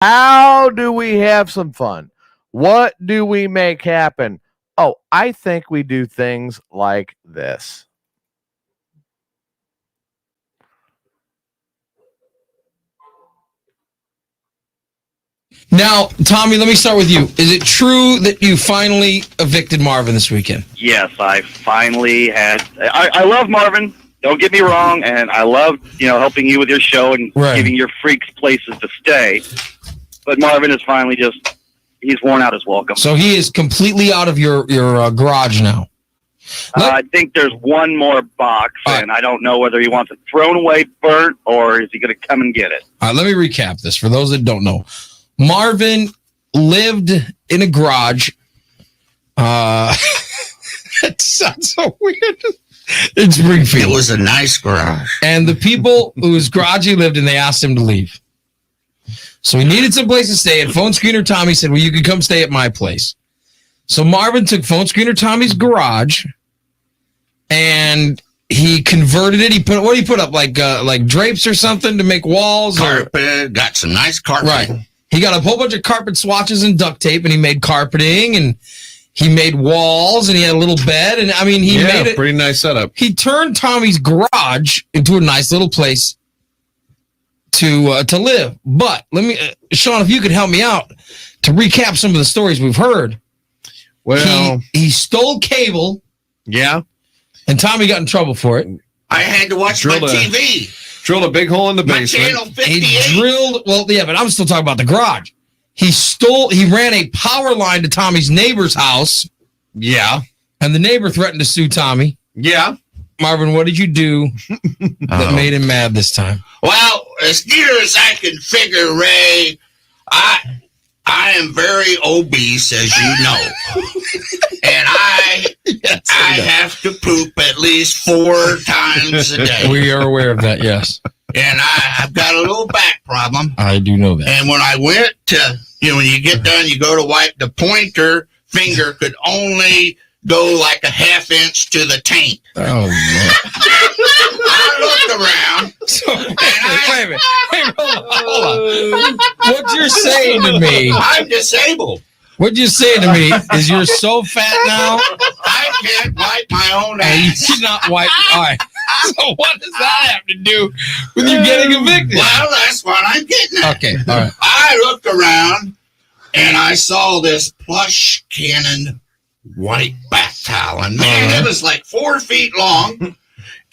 How do we have some fun? What do we make happen? Oh, I think we do things like this. Now, Tommy, let me start with you. Is it true that you finally evicted Marvin this weekend? Yes, I finally had. I love Marvin. Don't get me wrong, and I love helping you with your show and giving your freaks places to stay. But Marvin is finally he's worn out his welcome. So he is completely out of your garage now. I think there's one more box, and I don't know whether he wants it thrown away, burnt, or is he going to come and get it. All right, let me recap this for those that don't know. Marvin lived in a garage. It sounds so weird. It's Springfield. It was a nice garage. And the people whose garage he lived in, they asked him to leave. So he needed some place to stay, and Phone Screener Tommy said, well, you can come stay at my place. So Marvin took Phone Screener Tommy's garage, and he converted it. What did he put up? Like drapes or something to make walls? Carpet. Got some nice carpet. Right. He got a whole bunch of carpet swatches and duct tape, and he made carpeting, and he made walls, and he had a little bed, and I mean, he made it. Pretty nice setup. He turned Tommy's garage into a nice little place to live. But let me, Sean, if you could help me out to recap some of the stories we've heard. Well, he stole cable. Yeah. And Tommy got in trouble for it. I had to watch my TV. Drilled a big hole in the basement. Channel 58. He drilled, but I'm still talking about the garage. He ran a power line to Tommy's neighbor's house. Yeah. And the neighbor threatened to sue Tommy. Yeah. Marvin, what did you do that made him mad this time? Well, as near as I can figure, Ray, I am very obese, as you know. And I have to poop at least 4 times a day. We are aware of that, yes. And I've got a little back problem. I do know that. And when I went to, when you get done, you go to wipe, the pointer finger could only go like a ½ inch to the taint. Oh, man. I looked around. Wait a minute. Hold on. What you're saying to me. I'm disabled. What you're saying to me is you're so fat now. I can't wipe my own ass. You cannot wipe. All right. So what does that have to do with you getting evicted? Well, that's what I'm getting at. Okay, all right. I looked around and I saw this plush cannon white bath towel. And man, it was like 4 feet long. And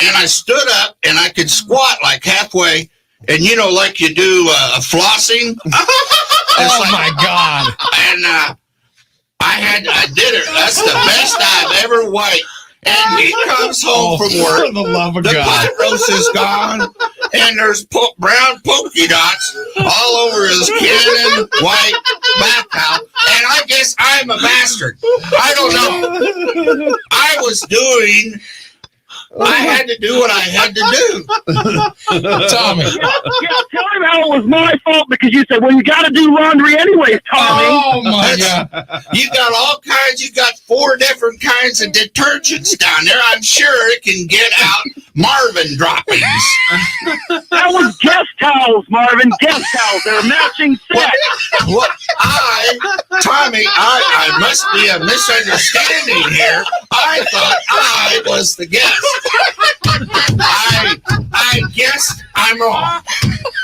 I stood up and I could squat like halfway. And like you do flossing. Oh my God. And I did it. That's the best I've ever wiped. And he comes home from work. For the love of the God. pot roast is gone, and there's brown polka dots all over his cannon white bath towel. And I guess I'm a bastard. I don't know. I had to do what I had to do. Tommy. Tell him how it was my fault because you said, well, you got to do laundry anyways, Tommy. Oh, my God. You got all kinds. You got 4 different kinds of detergents down there. I'm sure it can get out Marvin droppings. That was guest towels, Marvin. Guest towels. They're a matching set. Well, Tommy, I must be a misunderstanding here. I thought I was the guest. I guess I'm wrong.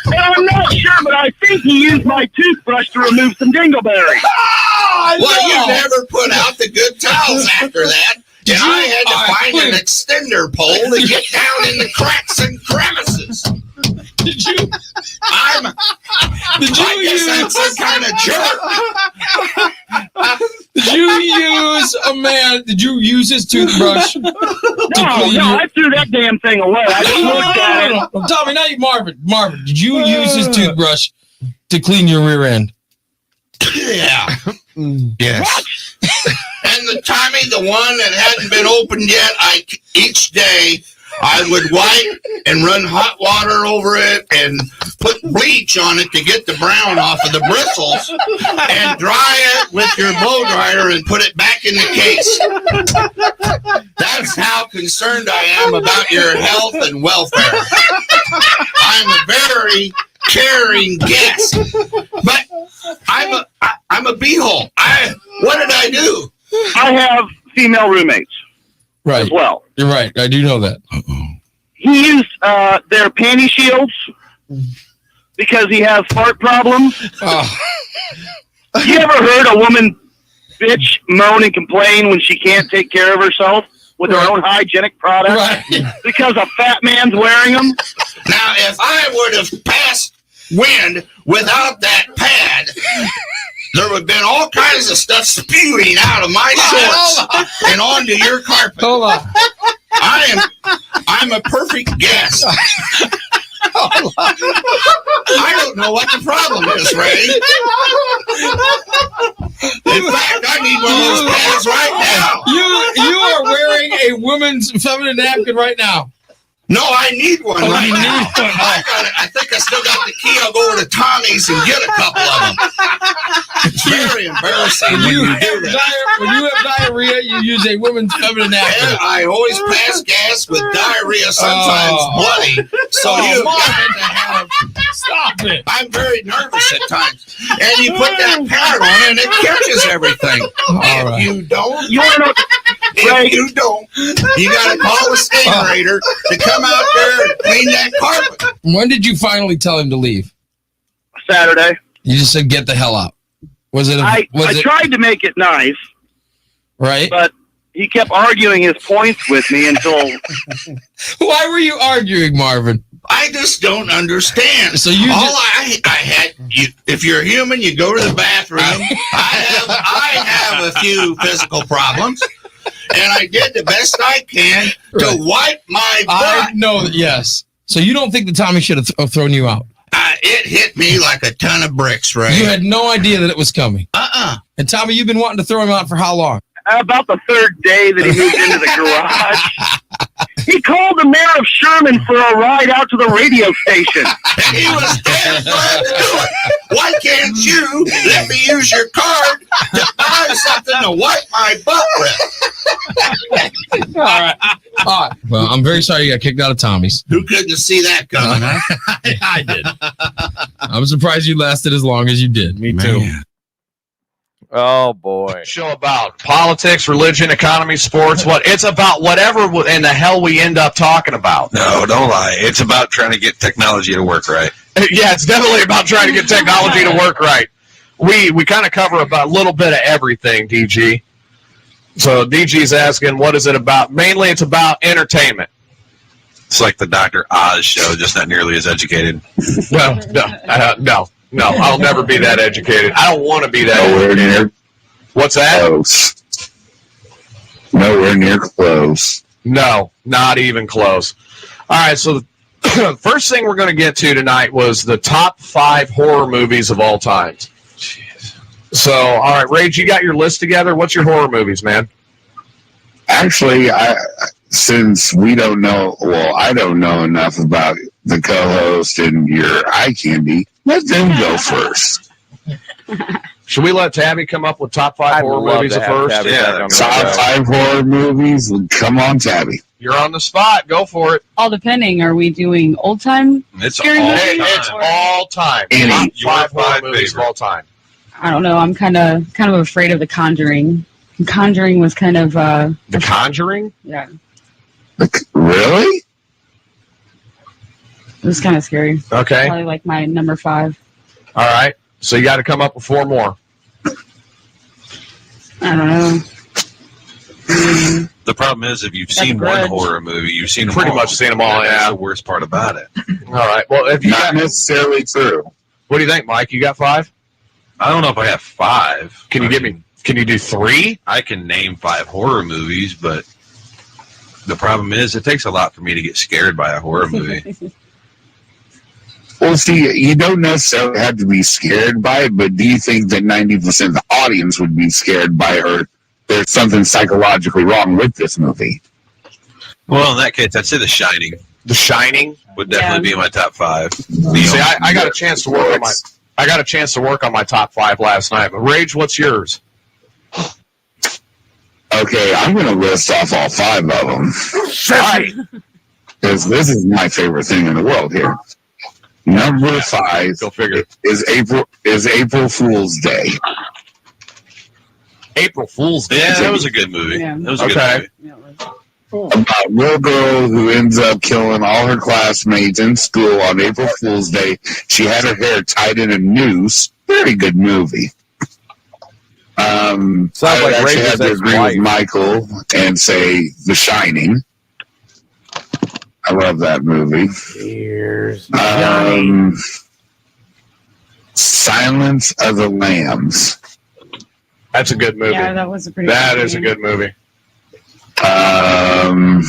And I'm not sure, but I think he used my toothbrush to remove some dingleberries. Well, you never put out the good towels after that. And I had to find an extender pole to get down in the cracks and crevices. Did you use that's some kind of jerk? Did you use his toothbrush? No, I threw that damn thing away. I just looked at it. No. Tommy, not you, Marvin. Marvin, did you use his toothbrush to clean your rear end? Yeah. Yes. And Tommy, the one that hadn't been opened yet, each day I would wipe and run hot water over it and put bleach on it to get the brown off of the bristles and dry it with your blow dryer and put it back in the case. That's how concerned I am about your health and welfare. I'm very caring guest. But I'm a beehole. What did I do? I have female roommates Right. as well. You're right. I do know that. He used their panty shields because he has fart problems. Oh. You ever heard a woman bitch moan and complain when she can't take care of herself with her own hygienic products Right. because a fat man's wearing them? Now, if I would have passed wind without that pad, there would have been all kinds of stuff spewing out of my shorts and onto your carpet. Hold on. I'm a perfect guest. I don't know what the problem is, Ray. In fact, I need one of those pads right now. You are wearing a woman's feminine napkin right now. No, I need one right you now. need one. I think I still got the key. I'll go over to Tommy's and get a couple of them. It's very embarrassing when you do that. When you have diarrhea, you use a woman's feminine napkin. And I always pass gas with diarrhea, sometimes bloody. So you got to have. Stop it. I'm very nervous at times. And you put that pad on and it catches everything. Right. If you don't, You want to know? if you don't, you got to call the Stingerator to come out there and clean that carpet. When did you finally tell him to leave? Saturday. You just said, get the hell out. Was it? I tried to make it nice, right? but he kept arguing his points with me until. Why were you arguing, Marvin? I just don't understand. So you I had you. If you're human, you go to the bathroom. I have a few physical problems, and I did the best I can to wipe my butt. I know that, yes. So you don't think that Tommy should have thrown you out? It hit me like a ton of bricks, Ray. You had no idea that it was coming. And Tommy, you've been wanting to throw him out for how long? About the third day that he moved into the garage, he called the mayor of Sherman for a ride out to the radio station. And he was damn glad to do it. Why can't you let me use your card to buy something to wipe my butt with? All right. Well, I'm very sorry you got kicked out of Tommy's. Who couldn't see that coming, huh? I did. I'm surprised you lasted as long as you did. Me too. Man. Oh boy. Show about politics, religion, economy, sports. It's about whatever in the hell we end up talking about. No, don't lie. It's about trying to get technology to work right. Yeah, it's definitely about trying to get technology to work right. We kind of cover about a little bit of everything, DG. So DG's asking, what is it about? Mainly, it's about entertainment. It's like the Dr. Oz show, just not nearly as educated. Well, no, I'll never be that educated. I don't want to be that. Nowhere near What's that? close. Nowhere near close. No, not even close. All right, so the first thing we're going to get to tonight was the top 5 horror movies of all time. Jeez. So, all right, Rage, you got your list together? What's your horror movies, man? Actually, since we don't know, well, I don't know enough about the co-host and your eye candy, let them go first. Should we let Tabby come up with top 5 horror movies at first? Tabby Yeah, back on the Top show. 5 horror movies. Come on, Tabby. You're on the spot. Go for it. All depending. Are we doing old time? It's Scary all movie? Hey, it's time. all time. Any. Top 5 Your horror five movies of favorite. all time. I don't know. I'm kind of afraid of The Conjuring. Conjuring was kind of The Conjuring? yeah, Really? it was kind of scary. Okay. Probably like my number 5. All right. So you got to come up with 4 more. I don't know. The problem is, if you've That's seen a one grudge. horror movie, you've seen them Pretty all. much seen them all, That's yeah. the worst part about it. All right. Well, if you Not got, necessarily true. what do you think, Mike? You got 5? I don't know if I have 5. Can you give me? Can you do 3? I can name 5 horror movies, but the problem is, it takes a lot for me to get scared by a horror movie. Well, see, you don't necessarily have to be scared by it, but do you think that 90% of the audience would be scared by it, or there's something psychologically wrong with this movie? Well, in that case, I'd say The Shining The Shining. would definitely be in my top 5. See, I got a chance to work on my. I got a chance to work on my top 5 last night. But Rage, what's yours? Okay, I'm going to list off all 5 of them, Right. because this is my favorite thing in the world here. Number 5 Go figure. is April Fool's Day. April Fool's Day. Yeah, that was a good movie. Yeah. That was a Okay. good movie. Yeah, it was. About a little girl who ends up killing all her classmates in school on April Fool's Day. She had her hair tied in a noose. Very good movie. I would like actually Rage's have to agree ex-wife. with Michael and say The Shining. I love that movie. Cheers. Silence of the Lambs. That's a good movie. Yeah, that was a pretty. That good is a movie. good movie. I'm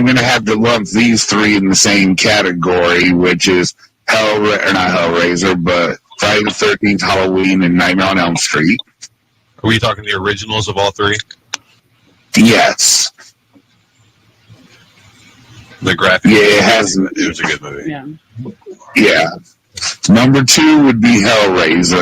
going to have to lump these 3 in the same category, which is not Hellraiser, but Friday the 13th, Halloween, and Nightmare on Elm Street. Are we talking the originals of all 3? Yes. The graphic. Yeah, it has. It was a good movie. Yeah. Yeah. Number 2 would be Hellraiser.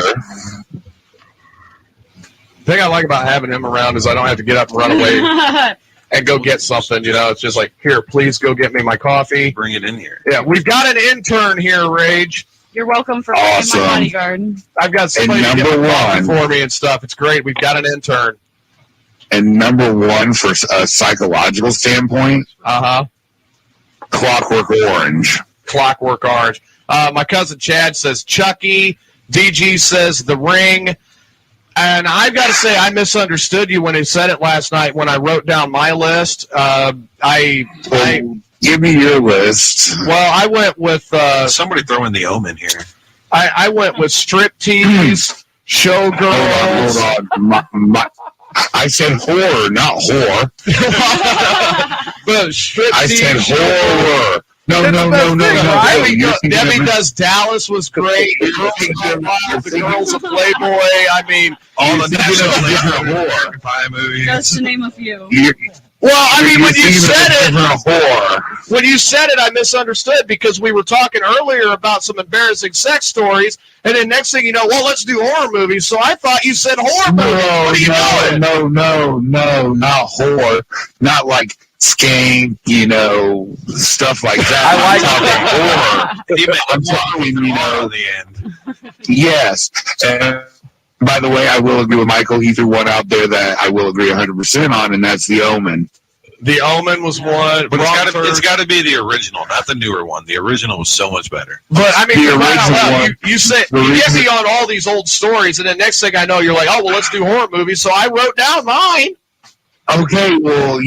The thing I like about having him around is I don't have to get up and run away and go get something. It's just like, here, please go get me my coffee. Bring it in here. Yeah, we've got an intern here, Rage. You're welcome for Awesome. being my bodyguard. I've got somebody to get my coffee for me and stuff. It's great. We've got an intern. And number 1 for a psychological standpoint, Uh-huh. Clockwork Orange. Clockwork Orange. My cousin Chad says Chucky. DG says The Ring. And I've got to say, I misunderstood you when he said it last night when I wrote down my list. Give me your list. Well, I went with... Somebody throw in The Omen here. I went with striptease, showgirls. Hold on. I said horror, not whore. But striptease, I said horror. No. Debbie Does Dallas was great. The Girls of Playboy. I mean, All the different National horror. Pie movies. Just to name a few. well, I mean, when you said it, horror. when you said it, I misunderstood because we were talking earlier about some embarrassing sex stories, and then next thing you know, well, let's do horror movies. So I thought you said horror movies. What are you doing? No, not horror. Not like Skank, stuff like that. I'm talking horror. At the end. Yes. By the way, I will agree with Michael. He threw one out there that I will agree 100% on, and that's The Omen. The Omen was one. But it's got to be the original, not the newer one. The original was so much better. But I mean, The original one. you said you get me on all these old stories, and then next thing I know, you're like, oh well, let's do horror movies. So I wrote down mine. Okay, well,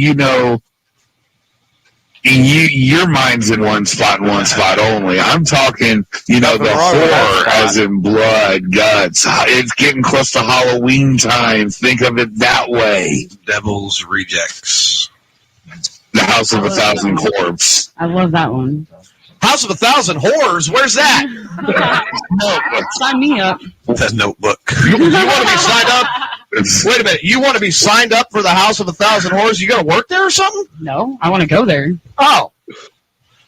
your mind's in one spot and one spot only. I'm talking, the horror as in blood, guts. It's getting close to Halloween time. Think of it that way. Devil's Rejects. The House of a Thousand Corpses. I love that one. House of a Thousand Horrors. Where's that? Sign me up. The Notebook. You want to be signed up? Wait a minute. You want to be signed up for the House of a Thousand Horrors? You got to work there or something? No, I want to go there. Oh.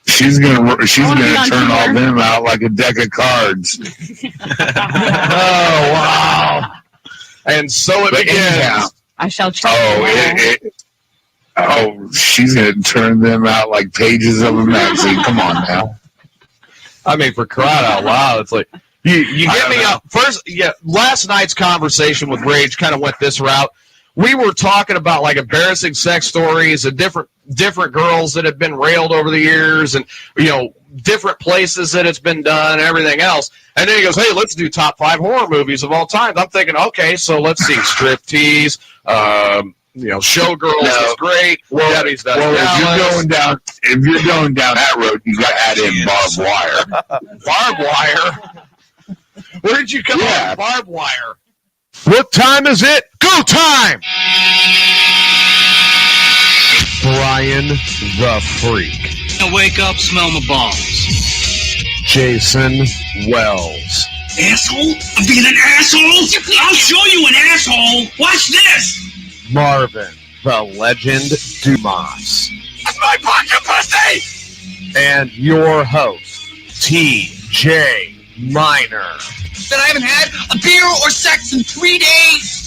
She's gonna turn all them out like a deck of cards. Oh, wow. And so it begins. Anyhow, I shall check. She's gonna turn them out like pages of a magazine. Come on now. I mean, for crying out loud, it's like you get me up first. Yeah, last night's conversation with Rage kind of went this route. We were talking about like embarrassing sex stories and different girls that have been railed over the years, and different places that it's been done, and everything else. And then he goes, "Hey, let's do top 5 horror movies of all time." I'm thinking, okay, so let's see, striptease. Showgirls is great. Debbie's Does Dallas. If you're going down that road, you got to add in barbed wire. Barbed wire. Where did you come up with barbed wire? What time is it? Go time! Brian the Freak. I wake up, smell my balls. Jason Wells. Asshole? I'm being an asshole? I'll show you an asshole. Watch this. Marvin the Legend Dumas. That's my pocket pussy! And your host, T.J. Minor. That I haven't had a beer or sex in 3 days.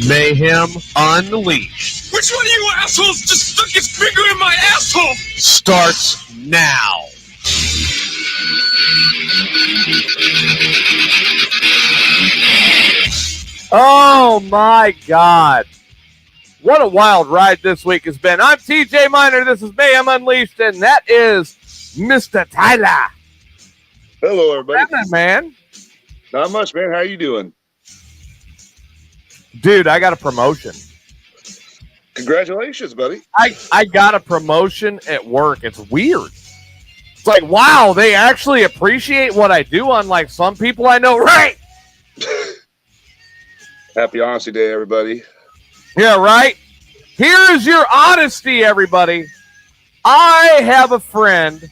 Mayhem Unleashed Which one of you assholes just stuck his finger in my asshole? starts now. Oh my God. What a wild ride this week has been. I'm TJ Miner. This is Mayhem Unleashed, and that is Mr. Tyler. Hello, everybody. What's happening, man? Not much, man. How you doing? Dude, I got a promotion. Congratulations, buddy. I got a promotion at work. It's weird. It's like, wow, they actually appreciate what I do, unlike some people I know, right? Happy Honesty Day, everybody. Yeah, right? Here is your honesty, everybody. I have a friend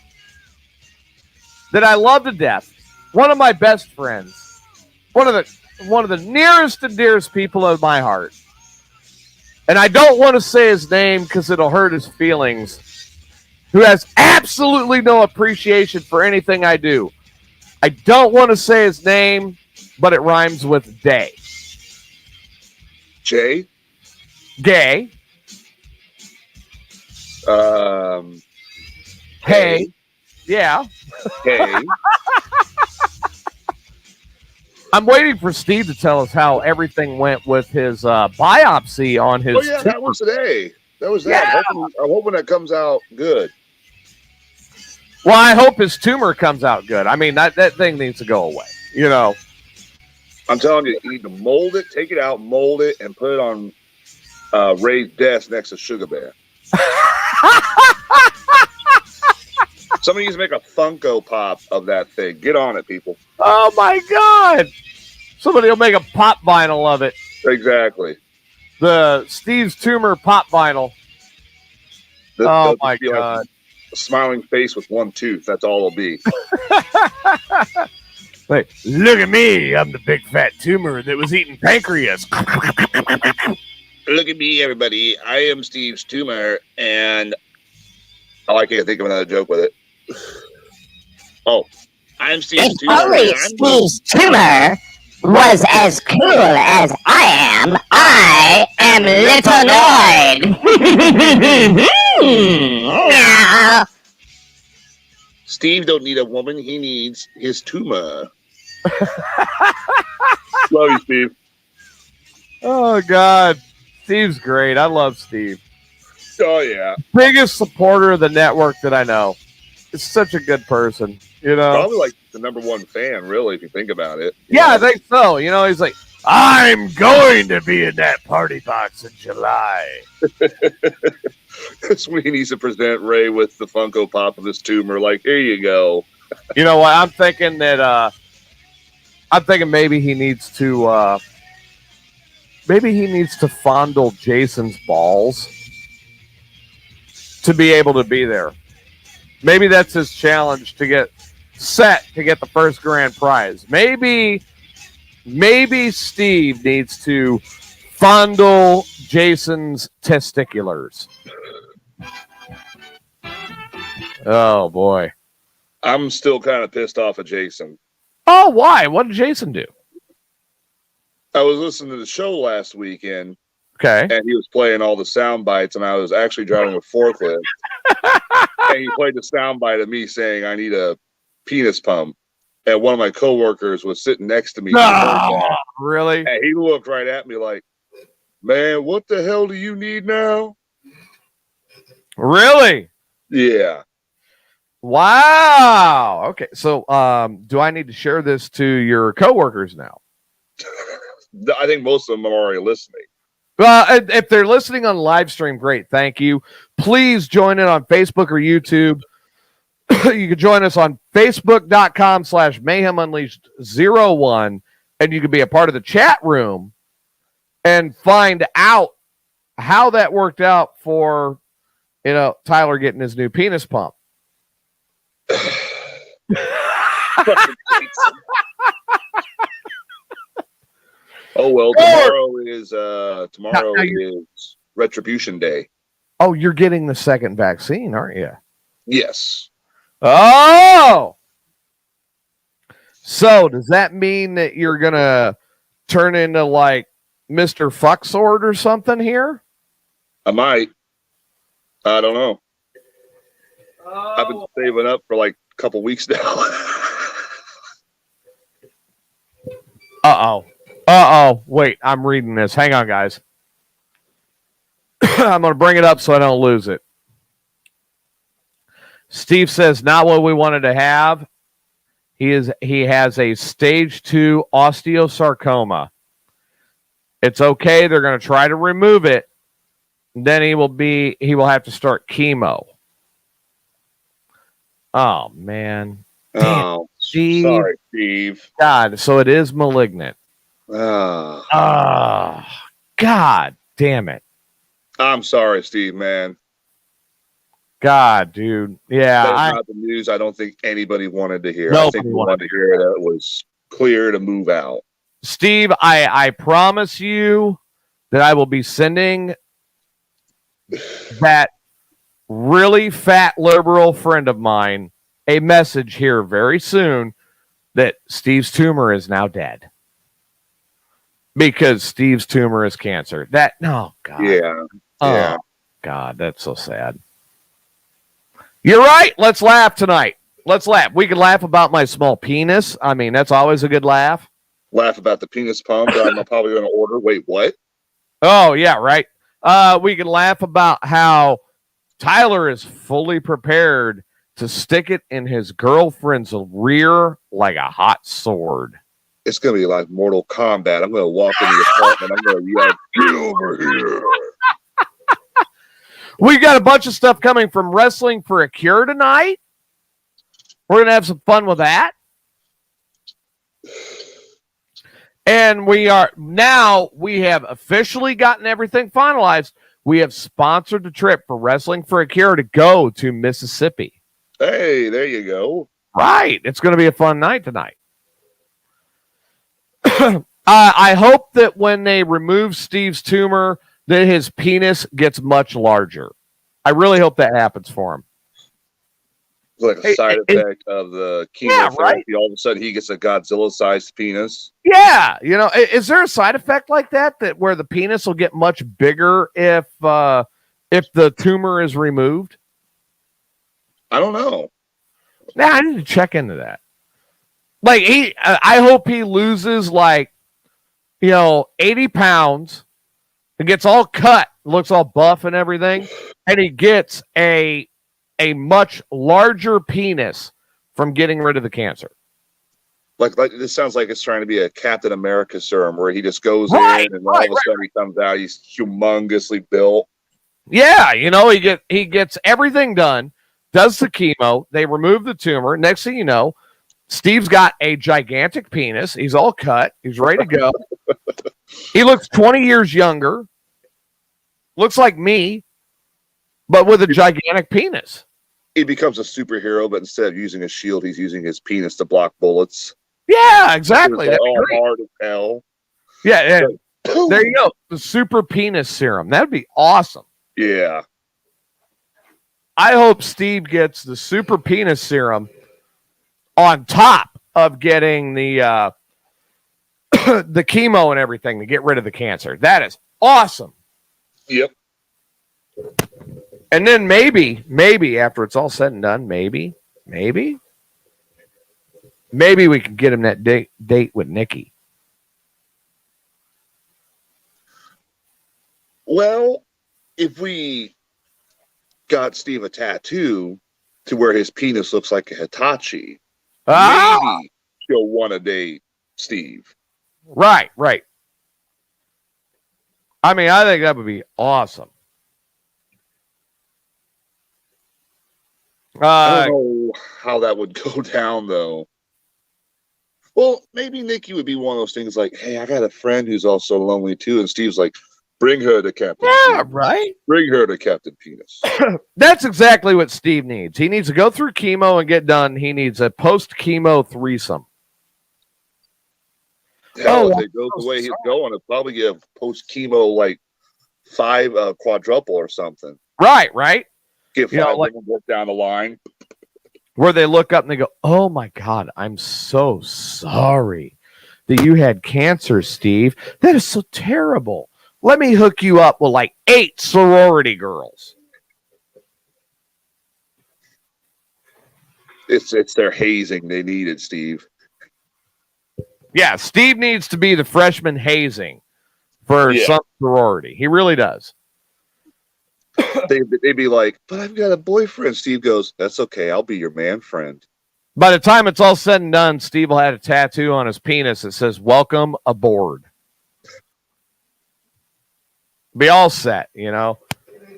that I love to death. One of my best friends. One of the nearest and dearest people of my heart. And I don't want to say his name because it'll hurt his feelings. Who has absolutely no appreciation for anything I do. I don't want to say his name, but it rhymes with day. Jay? Gay. Hey. Yeah. Hey. I'm waiting for Steve to tell us how everything went with his biopsy on his. Oh yeah, that was today. That was that. Yeah. I'm hoping that comes out good. Well, I hope his tumor comes out good. I mean, that thing needs to go away. You know. I'm telling you, you need to mold it, take it out, mold it, and put it on Ray's desk next to Sugar Bear. Somebody needs to make a Funko Pop of that thing. Get on it, people. Oh my God! Somebody will make a pop vinyl of it. Exactly. The Steve's tumor pop vinyl. Oh my God! Like a smiling face with one tooth. That's all it'll be. Like, look at me! I'm the big fat tumor that was eating pancreas. Look at me, everybody. I am Steve's tumor, and I can't think of another joke with it. Oh, I'm Steve's tumor. If only Steve's tumor was as cool as I am Little Lloyd. Steve don't need a woman. He needs his tumor. Love you, Steve. Oh God, Steve's great. I love Steve. Oh yeah, biggest supporter of the network that I know. It's such a good person, you know. Probably like the #1 fan, really, if you think about it. Yeah, I think so. You know, he's like, I'm going to be in that party box in July. That's when he needs to present Ray with the Funko Pop of his tumor. Like, here you go. You know what? I'm thinking maybe he needs to fondle Jason's balls to be able to be there. Maybe that's his challenge to get set to get the first grand prize. Maybe Steve needs to fondle Jason's testiculars. Oh boy. I'm still kind of pissed off at Jason. Oh, why? What did Jason do? I was listening to the show last weekend. Okay. And he was playing all the sound bites, and I was actually driving a forklift. And he played the sound bite of me saying, I need a penis pump. And one of my coworkers was sitting next to me. No, really? And he looked right at me like, man, what the hell do you need now? Really? Yeah. Wow. Okay. So, do I need to share this to your coworkers now? I think most of them are already listening. If they're listening on live stream, great. Thank you. Please join in on Facebook or YouTube. You can join us on Facebook.com/Mayhem Unleashed 01, and you can be a part of the chat room and find out how that worked out for, Tyler getting his new penis pump. Oh well, tomorrow is Retribution Day. Oh, you're getting the second vaccine, aren't you? Yes. Oh, so does that mean that you're gonna turn into like Mr. Fucksword or something here? I might. I don't know. I've been saving up for like a couple weeks now. Wait, I'm reading this. Hang on, guys. I'm going to bring it up so I don't lose it. Steve says, not what we wanted to have. He has a stage 2 osteosarcoma. It's okay. They're going to try to remove it. Then he will have to start chemo. Oh, man. Oh, Steve. sorry, Steve. God, so it is malignant. Oh, God damn it. I'm sorry, Steve, man. God, dude. Yeah. That's not the news I don't think anybody wanted to hear. Nobody I think we wanted to hear that it was clear to move out. Steve, I promise you that I will be sending that really fat liberal friend of mine a message here very soon that Steve's tumor is now dead. Because Steve's tumor is cancer. God. Yeah. Oh, God, that's so sad. You're right. Let's laugh tonight. Let's laugh. We can laugh about my small penis. I mean, that's always a good laugh. Laugh about the penis pump that I'm probably going to order. Wait, what? Oh, yeah, right. We can laugh about how Tyler is fully prepared to stick it in his girlfriend's rear like a hot sword. It's going to be like Mortal Kombat. I'm going to walk in the apartment. I'm going to yell, get over here. We got a bunch of stuff coming from Wrestling for a Cure tonight. We're going to have some fun with that. And we have officially gotten everything finalized. We have sponsored the trip for Wrestling for a Cure to go to Mississippi. Hey, there you go. Right. It's going to be a fun night tonight. I hope that when they remove Steve's tumor, that his penis gets much larger. I really hope that happens for him. It's like a side effect of the chemotherapy. Yeah, right? All of a sudden, he gets a Godzilla-sized penis. Yeah, is there a side effect like that where the penis will get much bigger if the tumor is removed? I don't know. Nah, I need to check into that. Like I hope he loses 80 pounds and gets all cut, looks all buff and everything, and he gets a much larger penis from getting rid of the cancer. Like this sounds like it's trying to be a Captain America serum where he just goes in and all of a sudden he comes out, he's humongously built. Yeah, he gets everything done, does the chemo, they remove the tumor. Next thing you know, Steve's got a gigantic penis. He's all cut. He's ready to go. He looks 20 years younger. Looks like me, but with a gigantic penis. He becomes a superhero, but instead of using a shield, he's using his penis to block bullets. Yeah, exactly. That's all hard as hell. Yeah. There you go. The super penis serum. That'd be awesome. Yeah. I hope Steve gets the super penis serum on top of getting the the chemo and everything to get rid of the cancer. That is awesome. Yep. And then maybe after it's all said and done, maybe we can get him that date with Nikki. Well, if we got Steve a tattoo to where his penis looks like a Hitachi, maybe she'll want to date Steve. Right. I mean, I think that would be awesome. I don't know how that would go down, though. Well, maybe Nikki would be one of those things like, hey, I got a friend who's also lonely, too. And Steve's like, bring her to Captain Penis. Right? Bring her to Captain Penis. That's exactly what Steve needs. He needs to go through chemo and get done. He needs a post-chemo threesome. Hell, if it goes the way he's going, it'll probably get a post-chemo, 5 quadruple or something. Right. Get 5 women work down the line. Where they look up and they go, oh, my God, I'm so sorry that you had cancer, Steve. That is so terrible. Let me hook you up with 8 sorority girls. It's their hazing they needed, Steve. Yeah, Steve needs to be the freshman hazing for some sorority. He really does. They'd be like, but I've got a boyfriend. Steve goes, that's okay. I'll be your man friend. By the time it's all said and done, Steve will have a tattoo on his penis that says, welcome aboard. Be all set, you know.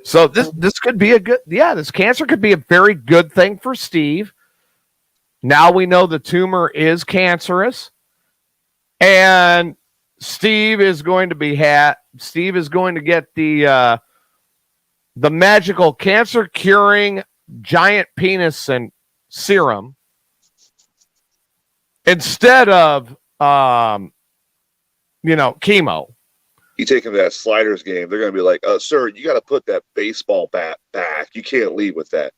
So this could be this cancer could be a very good thing for Steve. Now we know the tumor is cancerous. And Steve is going to get the magical cancer curing giant penis and serum instead of chemo. You take him to that Sliders game, they're going to be like, sir, you got to put that baseball bat back. You can't leave with that.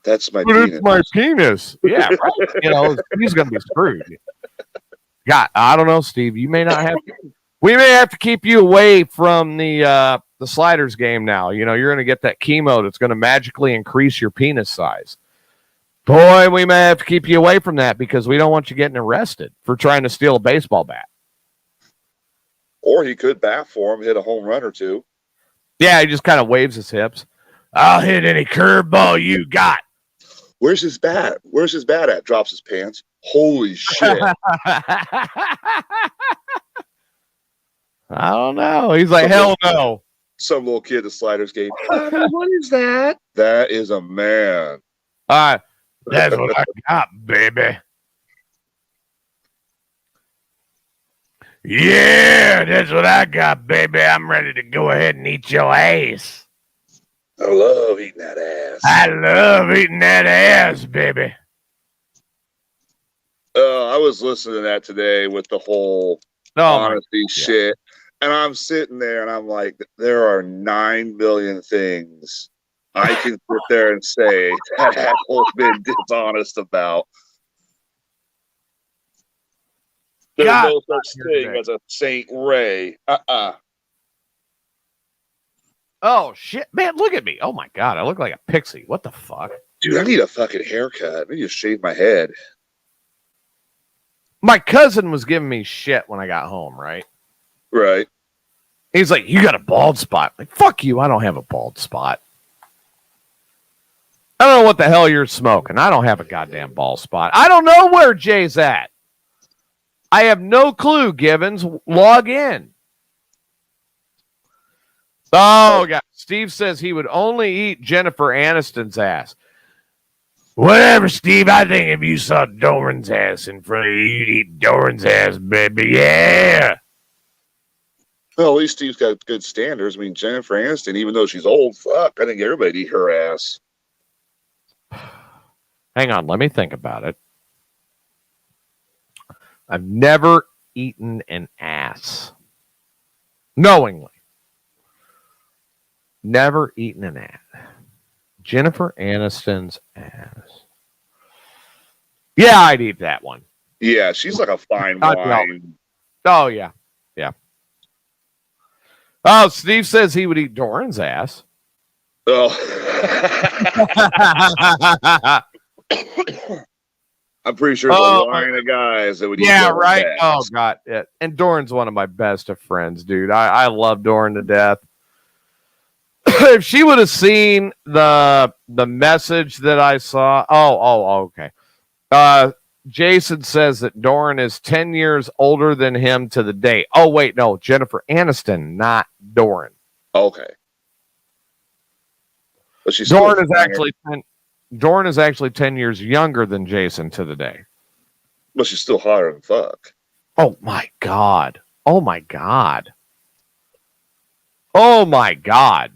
That's my penis. It's my penis. Yeah, right. He's going to be screwed. God, I don't know, Steve. We may have to keep you away from the Sliders game now. You're going to get that chemo that's going to magically increase your penis size. Boy, we may have to keep you away from that because we don't want you getting arrested for trying to steal a baseball bat. Or he could bat for him, hit a home run or two. Yeah, he just kind of waves his hips. I'll hit any curveball you got. Where's his bat? Where's his bat at? Drops his pants. Holy shit. I don't know. He's like, hell no. Some little kid at the Sliders game. What is that? That is a man. That's what I got, baby. Yeah, that's what I got, baby. I'm ready to go ahead and eat your ass. I love eating that ass. I love eating that ass, baby. I was listening to that today with the whole honesty shit. And I'm sitting there and I'm like, there are 9 million things I can sit there and say that Apple's been dishonest about. There's no such thing as a Saint Ray. Oh, shit. Man, look at me. Oh, my God. I look like a pixie. What the fuck? Dude, I need a fucking haircut. I need to shave my head. My cousin was giving me shit when I got home, right? Right. He's like, you got a bald spot. I'm like, fuck you. I don't have a bald spot. I don't know what the hell you're smoking. I don't have a goddamn bald spot. I don't know where Jay's at. I have no clue, Gibbons. Log in. Oh, God. Steve says he would only eat Jennifer Aniston's ass. Whatever, Steve. I think if you saw Doran's ass in front of you, you'd eat Doran's ass, baby. Yeah. Well, at least Steve's got good standards. I mean, Jennifer Aniston, even though she's old, fuck, I think everybody eat her ass. Hang on. Let me think about it. I've never eaten an ass. Knowingly. Never eaten an ass. Jennifer Aniston's ass. Yeah, I'd eat that one. Yeah, she's like a fine wine. Oh, yeah. Yeah. Oh, Steve says he would eat Doran's ass. Oh. I'm pretty sure there's a line of guys that would eat Doran's right. ass. Oh, God. Yeah. And Doran's one of my best of friends, dude. I love Doran to death. If she would have seen the message that I saw. Okay. Jason says that Doran is 10 years older than him to the day. Oh, wait, no. Jennifer Aniston, not Doran. Okay. But she's Doran is actually 10 years younger than Jason to the day. But she's still hotter than fuck. Oh, my God. Oh, my God. Oh, my God.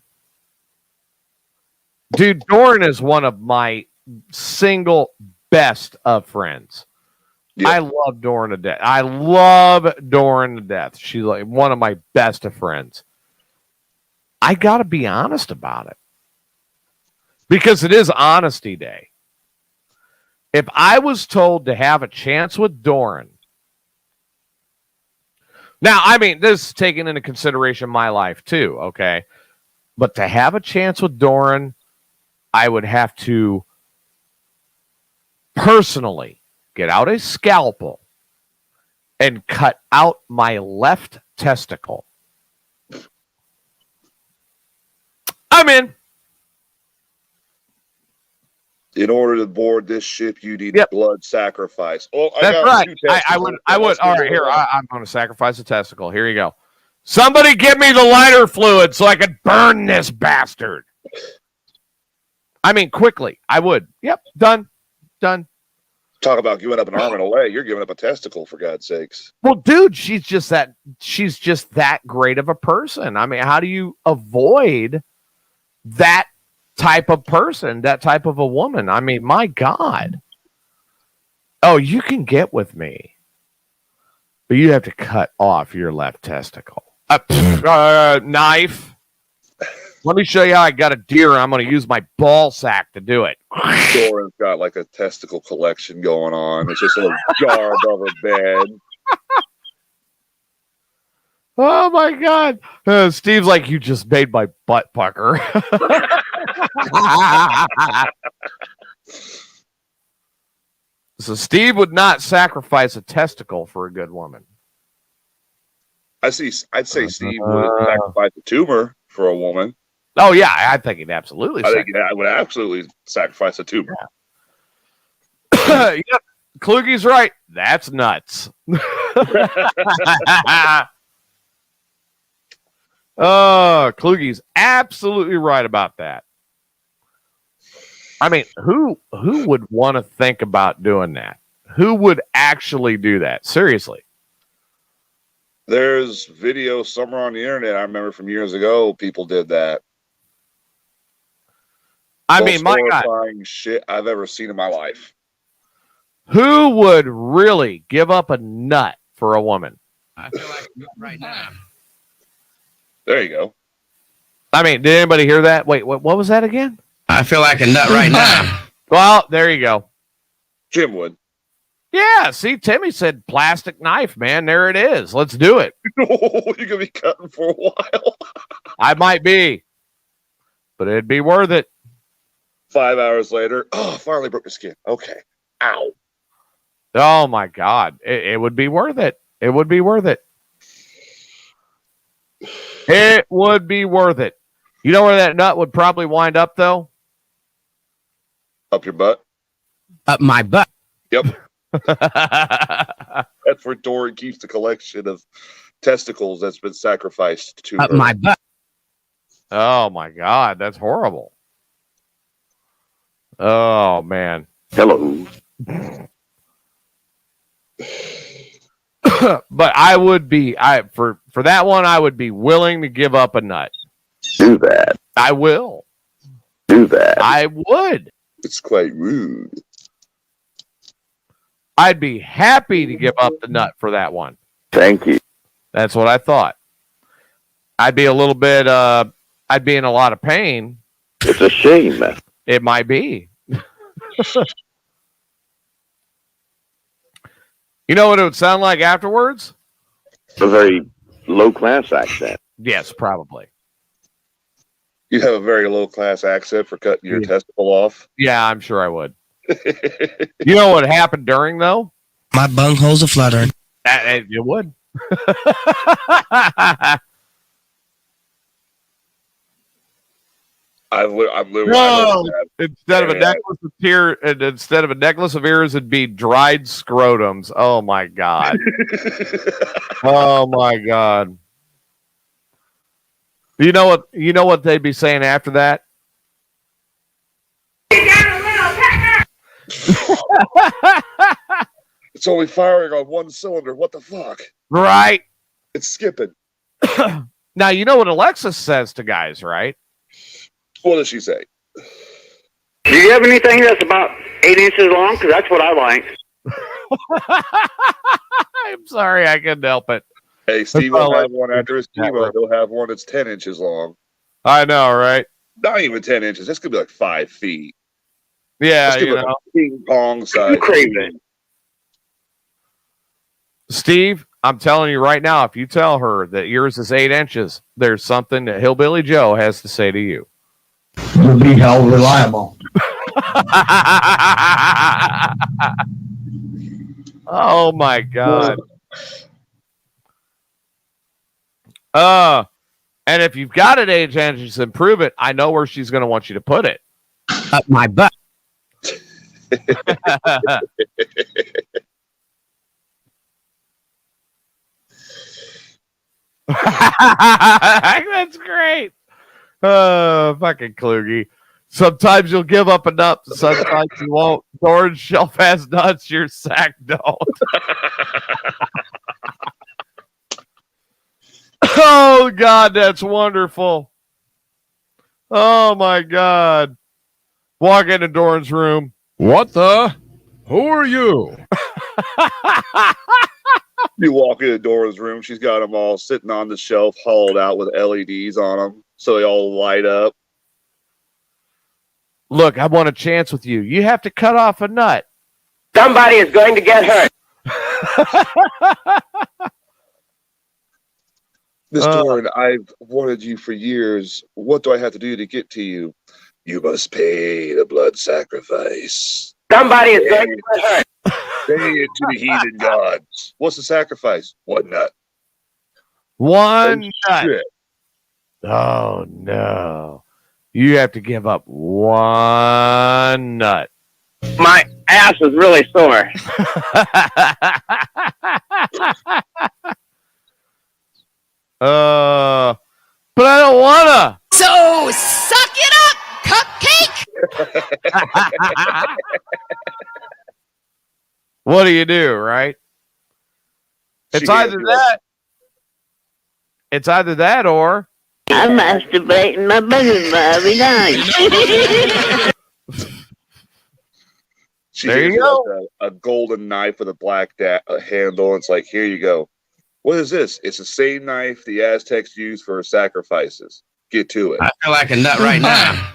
Dude, Doran is one of my single best of friends. Yep. I love Doran to death. I love Doran to death. She's like one of my best of friends. I got to be honest about it. Because it is Honesty Day. If I was told to have a chance with Doran. Now, I mean, this is taking into consideration my life too, okay? But to have a chance with Doran, I would have to personally get out a scalpel and cut out my left testicle, I'm in. In order to board this ship, you need blood sacrifice. Oh, that's right. I would. All right, here. I'm going to sacrifice a testicle. Here you go. Somebody give me the lighter fluid so I could burn this bastard. I mean, quickly. I would. Yep. Done. Talk about giving up an arm and a leg. You're giving up a testicle, for God's sakes. Well, dude, she's just that great of a person. I mean, how do you avoid that type of person, that type of a woman? I mean, my God. Oh, you can get with me, but you have to cut off your left testicle. Knife. Let me show you how I got a deer. I'm going to use my ball sack to do it. Dora's got like a testicle collection going on. It's just a jar above her bed. Oh my God. Steve's like, you just made my butt pucker. So Steve would not sacrifice a testicle for a good woman. I'd say Steve would sacrifice a tumor for a woman. Oh yeah, I think he'd absolutely. I would absolutely sacrifice a tumor. Yep, Klugie's right. That's nuts. Oh, Klugie's absolutely right about that. I mean, who would want to think about doing that? Who would actually do that? Seriously. There's video somewhere on the internet. I remember from years ago, people did that. I mean, my God, shit I've ever seen in my life. Who would really give up a nut for a woman? I feel like right now. There you go. I mean, did anybody hear that? Wait, what was that again? I feel like a nut right now. Well, there you go. Jim would. Yeah, see, Timmy said plastic knife, man. There it is. Let's do it. You're going to be cutting for a while. I might be, but it'd be worth it. 5 hours later, finally broke the skin. Okay. Ow. Oh, my God. It would be worth it. It would be worth it. It would be worth it. You know where that nut would probably wind up, though? Up your butt? Up my butt. Yep. That's where Dory keeps the collection of testicles that's been sacrificed to her. My butt. Oh, my God. That's horrible. Oh, man. Hello. But I would be, for that one, I would be willing to give up a nut. Do that. I will. Do that. I would. It's quite rude. I'd be happy to give up the nut for that one. Thank you. That's what I thought. I'd be a little bit, I'd be in a lot of pain. It's a shame, man. It might be. You know what it would sound like afterwards? A very low-class accent. Yes, probably. You'd have a very low-class accent for cutting your testicle off. Yeah, I'm sure I would. You know what happened during, though? My bunghole's a fluttering. It would. I've literally. No, instead of a necklace of ears, it'd be dried scrotums. Oh my God. Oh my God. You know what they'd be saying after that? It's only firing on one cylinder. What the fuck? Right. It's skipping. Now you know what Alexis says to guys, right? What does she say? Do you have anything that's about 8 inches long? Because that's what I like. I'm sorry, I couldn't help it. Hey, Steve will have one after his chemo. He'll have one that's 10 inches long. I know, right? Not even 10 inches. This could be like 5 feet. Yeah, you know. Ping pong size. Crazy. Steve, I'm telling you right now, if you tell her that yours is 8 inches, there's something that Hillbilly Joe has to say to you. You'll be held reliable. Oh my God. And if you've got an age and she's improve it, I know where she's going to want you to put it. Up my butt. That's great. Fucking Kluge. Sometimes you'll give up a nut, sometimes you won't. Doran's shelf has nuts, your sack don't. Oh, God, that's wonderful. Oh, my God. Walk into Doran's room. What the? Who are you? You walk into Dora's room, she's got them all sitting on the shelf, hauled out with LEDs on them, so they all light up. Look, I want a chance with you. You have to cut off a nut. Somebody is going to get hurt. Miss Doran, I've wanted you for years. What do I have to do to get to you? You must pay the blood sacrifice. Somebody is going to get hurt. Say it to the heathen gods. What's the sacrifice? One nut. One nut. Shit. Oh, no. You have to give up one nut. My ass is really sore. But I don't wanna. So suck it up, cupcake. What do you do, right? It's either that. It's either that or I masturbate in my bedroom every night. There you go. A golden knife with a black handle. It's like, here you go. What is this? It's the same knife the Aztecs used for sacrifices. Get to it. I feel like a nut right now.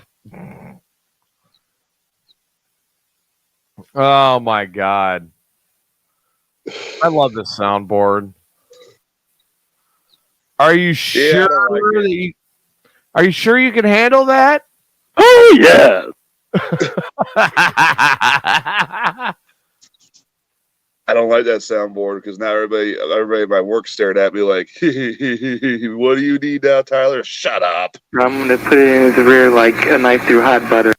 Oh my God. I love this soundboard. Are you sure that you, are you sure you can handle that? Oh yeah. I don't like that soundboard because now everybody at my work stared at me like, what do you need now, Tyler? Shut up. I'm going to put it in his rear like a knife through hot butter.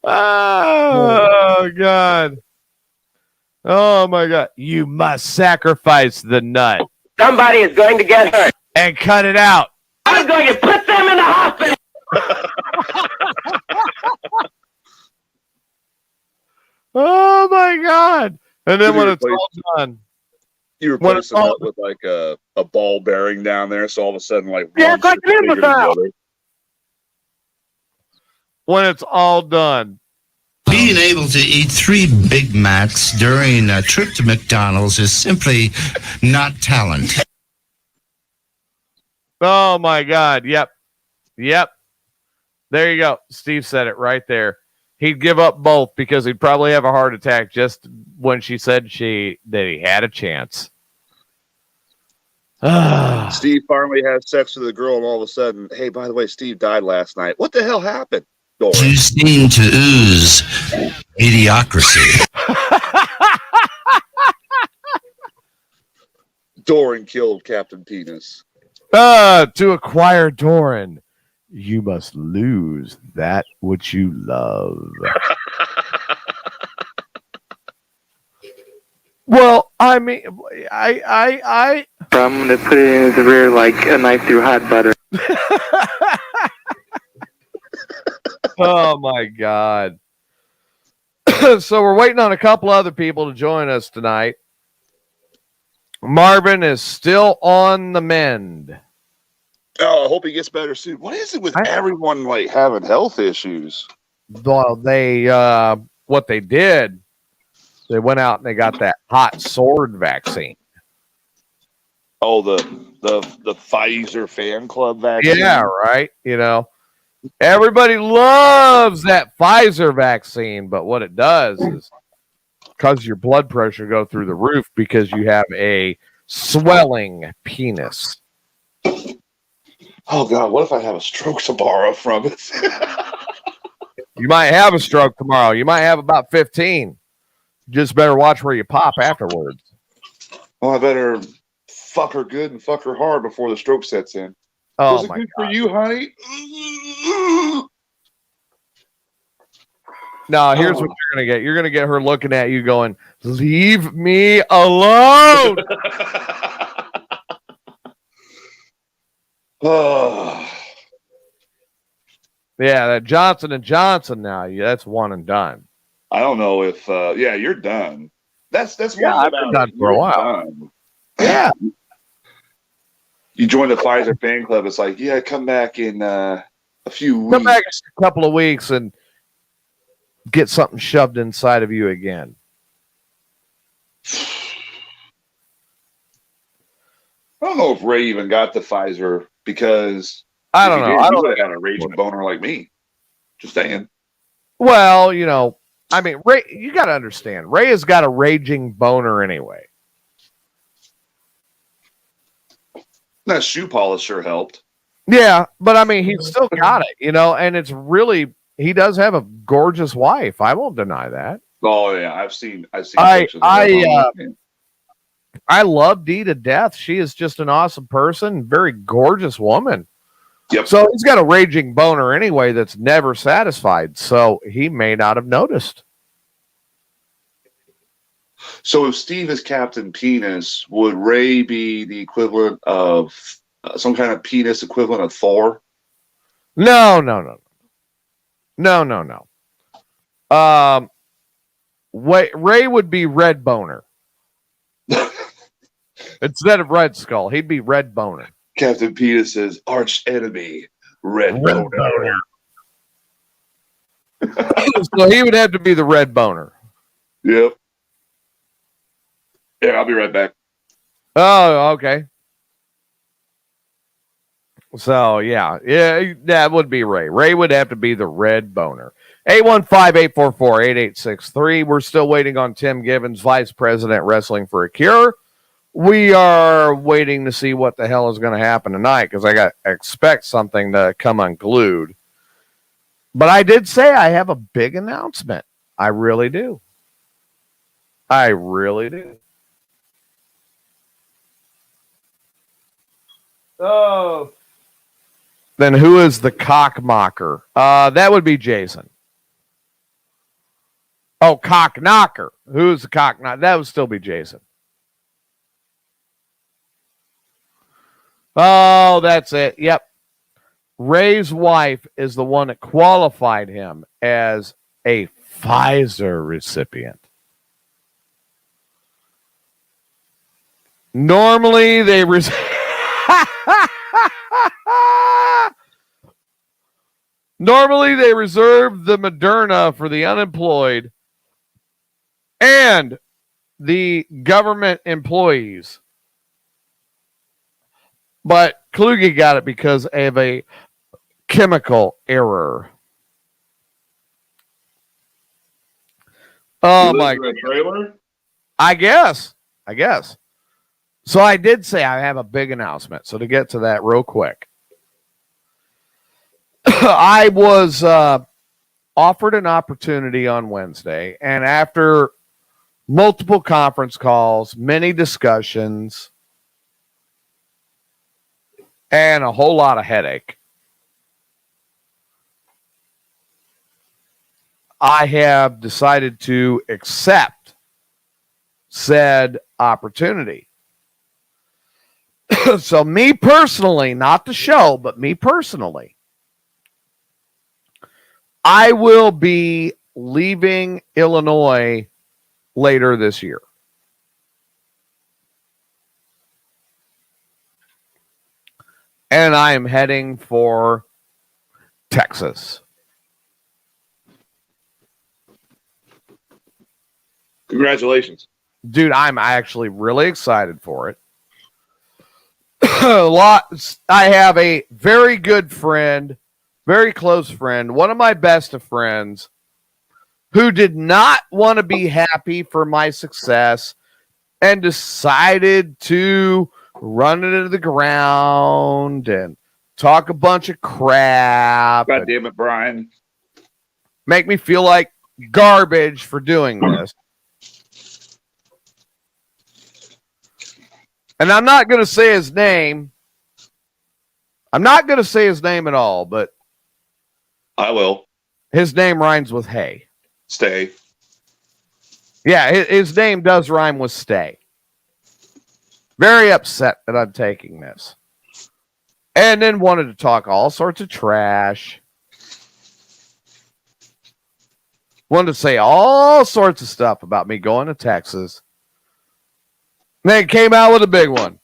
Oh God. Oh my God. You must sacrifice the nut. Somebody is going to get hurt. And cut it out. I'm going to put them in the hospital. Oh my God. And then when it's all done. You replace it up with like a ball bearing down there, so all of a sudden like yeah, it's like an imbecile. When it's all done. Being able to eat 3 Big Macs during a trip to McDonald's is simply not talent. Oh my God. Yep. There you go. Steve said it right there. He'd give up both because he'd probably have a heart attack just when she said that he had a chance. Steve finally has sex with a girl, and all of a sudden, hey, by the way, Steve died last night. What the hell happened? You seem to ooze idiocracy. Doran killed Captain Penis. To acquire Doran, you must lose that which you love. Well, I mean, I'm going to put it in his rear like a knife through hot butter. Oh my God. So we're waiting on a couple other people to join us tonight. Marvin is still on the mend. Oh, I hope he gets better soon. What is it with everyone like having health issues? Well, they what they did, they went out and they got that hot sword vaccine. Oh, the Pfizer fan club vaccine. Yeah, right. You know, everybody loves that Pfizer vaccine, but what it does is causes your blood pressure go through the roof because you have a swelling penis. Oh God, what if I have a stroke tomorrow from it? You might have a stroke tomorrow. You might have about 15. Just better watch where you pop afterwards. Well, I better fuck her good and fuck her hard before the stroke sets in. Oh, Was it my good God. for you, honey? No, here's what you're going to get. You're going to get her looking at you going, leave me alone. Yeah, that Johnson & Johnson now, that's one and done. I don't know if, yeah, you're done. That's Yeah, one I've been done for a while. Done. Yeah. You join the Pfizer fan club. It's like, yeah, come back in a few weeks. Come back in a couple of weeks and get something shoved inside of you again. I don't know if Ray even got the Pfizer because I don't know. I don't would have had a raging boner like me. Just saying. Well, you know, I mean, Ray, you got to understand, Ray has got a raging boner anyway. That shoe polish sure helped. Yeah, but I mean, he's still got it, you know, and it's really, he does have a gorgeous wife. I won't deny that. Oh yeah, I've seen. I love Dee to death. She is just an awesome person, very gorgeous woman. Yep. So he's got a raging boner anyway that's never satisfied. So he may not have noticed. So if Steve is Captain Penis, would Ray be the equivalent of some kind of penis equivalent of Thor? No. Ray would be Red Boner. Instead of Red Skull, he'd be Red Boner. Captain Penis's arch enemy, Red Boner. So he would have to be the Red Boner. Yep. Yeah, I'll be right back. Oh, okay. So, yeah, that would be Ray. Ray would have to be the Red Boner. 815-844-8863. We're still waiting on Tim Givens, Vice President, Wrestling for a Cure. We are waiting to see what the hell is going to happen tonight because I expect something to come unglued. But I did say I have a big announcement. I really do. I really do. Oh. Then who is the cockmocker? That would be Jason. Oh, cock knocker. Who's the cock knocker? That would still be Jason. Oh, that's it. Yep. Ray's wife is the one that qualified him as a Pfizer recipient. Normally they Normally they reserve the Moderna for the unemployed and the government employees. But Kluge got it because of a chemical error. Oh my God. Trailer? I guess. So I did say I have a big announcement. So to get to that real quick. I was offered an opportunity on Wednesday, and after multiple conference calls, many discussions, and a whole lot of headache, I have decided to accept said opportunity. So me personally, not the show, but me personally, I will be leaving Illinois later this year. And I am heading for Texas. Congratulations. Dude, I'm actually really excited for it. I have a very good friend, very close friend, one of my best of friends, who did not want to be happy for my success and decided to run it into the ground and talk a bunch of crap. God damn it, Brian. Make me feel like garbage for doing this. And I'm not going to say his name. I'm not going to say his name at all, but I will. His name rhymes with hay. Stay. Yeah, his name does rhyme with stay. Very upset that I'm taking this. And then wanted to talk all sorts of trash. Wanted to say all sorts of stuff about me going to Texas. Then came out with a big one.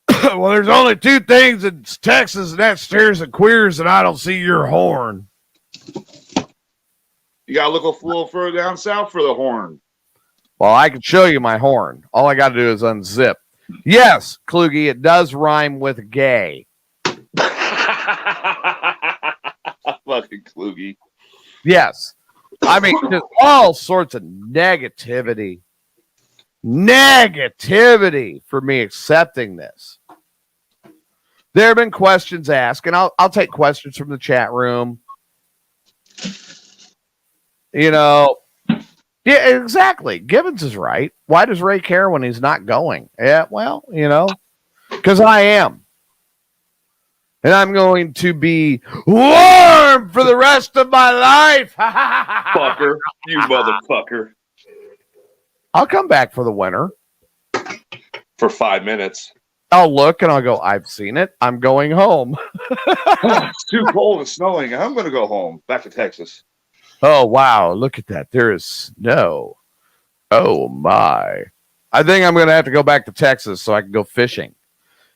Well, there's only two things in Texas, and that's steers and queers, and I don't see your horn. You got to look a little further down south for the horn. Well, I can show you my horn. All I got to do is unzip. Yes, Kluge, it does rhyme with gay. Fucking Kluge. Yes. I mean, just all sorts of negativity. Negativity for me accepting this. There have been questions asked, and I'll take questions from the chat room. You know, yeah, exactly. Gibbons is right. Why does Ray care when he's not going? Yeah, well, you know, because I am. And I'm going to be warm for the rest of my life. Fucker. You motherfucker. I'll come back for the winter. For 5 minutes. I'll look and I'll go, I've seen it. I'm going home. It's too cold and snowing. I'm going to go home. Back to Texas. Oh, wow. Look at that. There is snow. Oh, my. I think I'm going to have to go back to Texas so I can go fishing.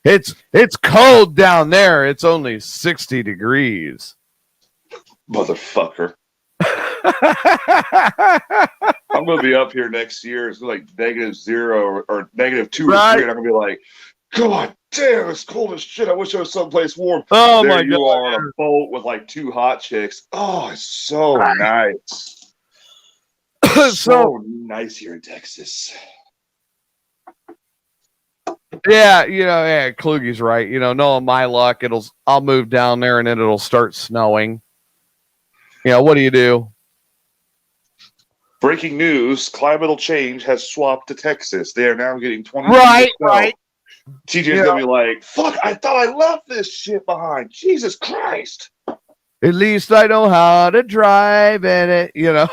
It's cold down there. It's only 60 degrees. Motherfucker. I'm going to be up here next year. It's like -0 or -2 or 3. And I'm going to be like, God damn, it's cold as shit. I wish I was someplace warm. Oh, there my you God. are on a boat with like 2 hot chicks. Oh, it's so nice. So nice here in Texas. Yeah, you know, yeah, Kluge's right. You know, knowing my luck, I'll move down there and then it'll start snowing. You know, what do you do? Breaking news, climatal change has swapped to Texas. They are now getting 20 Right. TJ's going to be like, fuck, I thought I left this shit behind. Jesus Christ. At least I know how to drive in it, you know.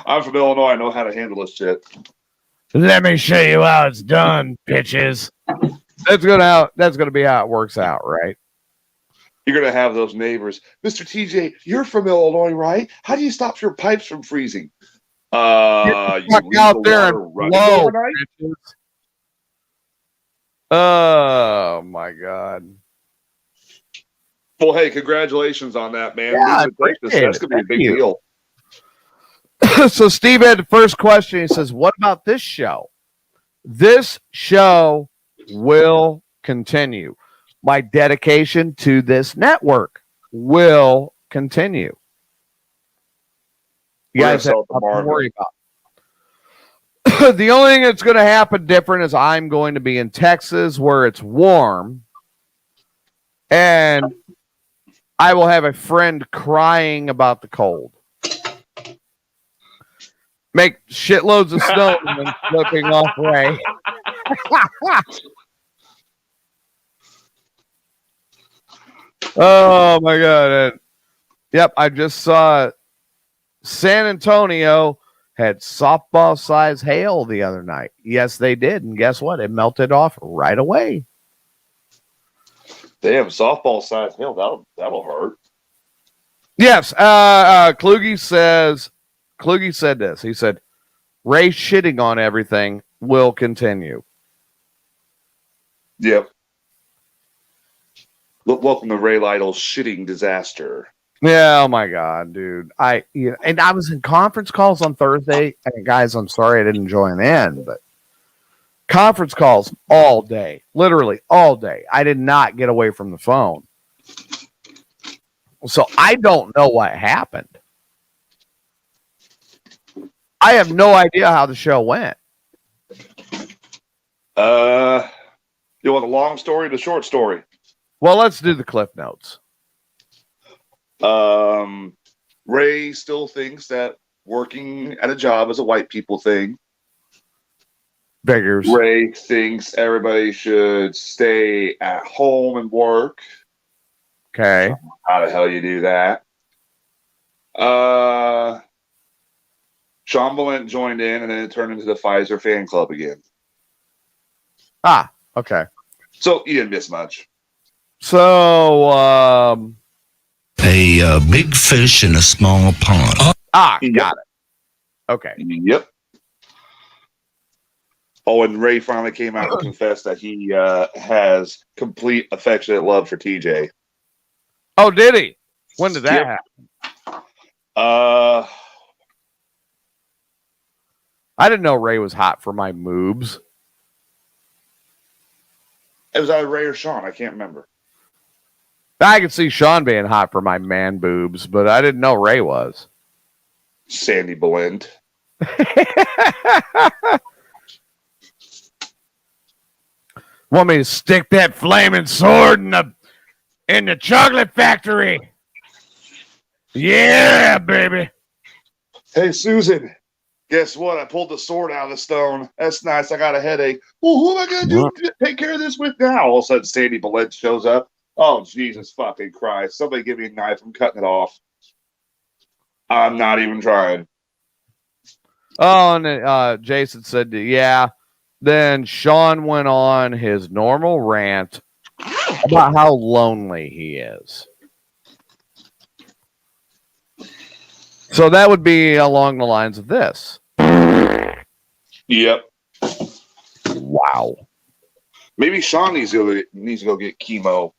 I'm from Illinois. I know how to handle this shit. Let me show you how it's done, bitches. That's gonna be how it works out, right? You're going to have those neighbors. Mr. TJ, you're from Illinois, right? How do you stop your pipes from freezing? You out there and blow. Oh my God. Well, hey, congratulations on that, man. Yeah, That's going to be a big deal. So Steve had the first question. He says, what about this show? This show will continue. My dedication to this network will continue. You guys have nothing to worry about. The only thing that's going to happen different is I'm going to be in Texas where it's warm, and I will have a friend crying about the cold. Make shitloads of snow and then flipping off Ray. Oh my God. Yep, I just saw San Antonio had softball size hail the other night. Yes, they did. And guess what? It melted off right away. Damn, softball size hail, that'll hurt. Yes, Kluge said this. He said, Ray shitting on everything will continue. Yep. Welcome to Ray Lytle's shitting disaster. Yeah, oh my God, dude. And I was in conference calls on Thursday. And guys, I'm sorry I didn't join in, but conference calls all day, literally all day. I did not get away from the phone. So I don't know what happened. I have no idea how the show went. You want the long story or the short story? Well, let's do the cliff notes. Ray still thinks that working at a job is a white people thing. Beggars. Ray thinks everybody should stay at home and work. Okay. How the hell you do that? Sean Valent joined in, and then it turned into the Pfizer fan club again. Ah, okay. So you didn't miss much. So, A big fish in a small pond. got it. Okay. Yep. Oh, and Ray finally came out and confessed that he has complete affectionate love for TJ. Oh, did he? When did that happen? I didn't know Ray was hot for my moobs. It was either Ray or Sean. I can't remember. I could see Sean being hot for my man boobs, but I didn't know Ray was. Sandy Blend. Want me to stick that flaming sword in the chocolate factory? Yeah, baby. Hey, Susan. Guess what? I pulled the sword out of the stone. That's nice. I got a headache. Well, who am I going to do take care of this with now? All of a sudden, Sandy Blend shows up. Oh, Jesus fucking Christ. Somebody give me a knife. I'm cutting it off. I'm not even trying. Oh, and Jason said, yeah. Then Sean went on his normal rant about how lonely he is. So that would be along the lines of this. Yep. Wow. Maybe Sean needs to go get chemo.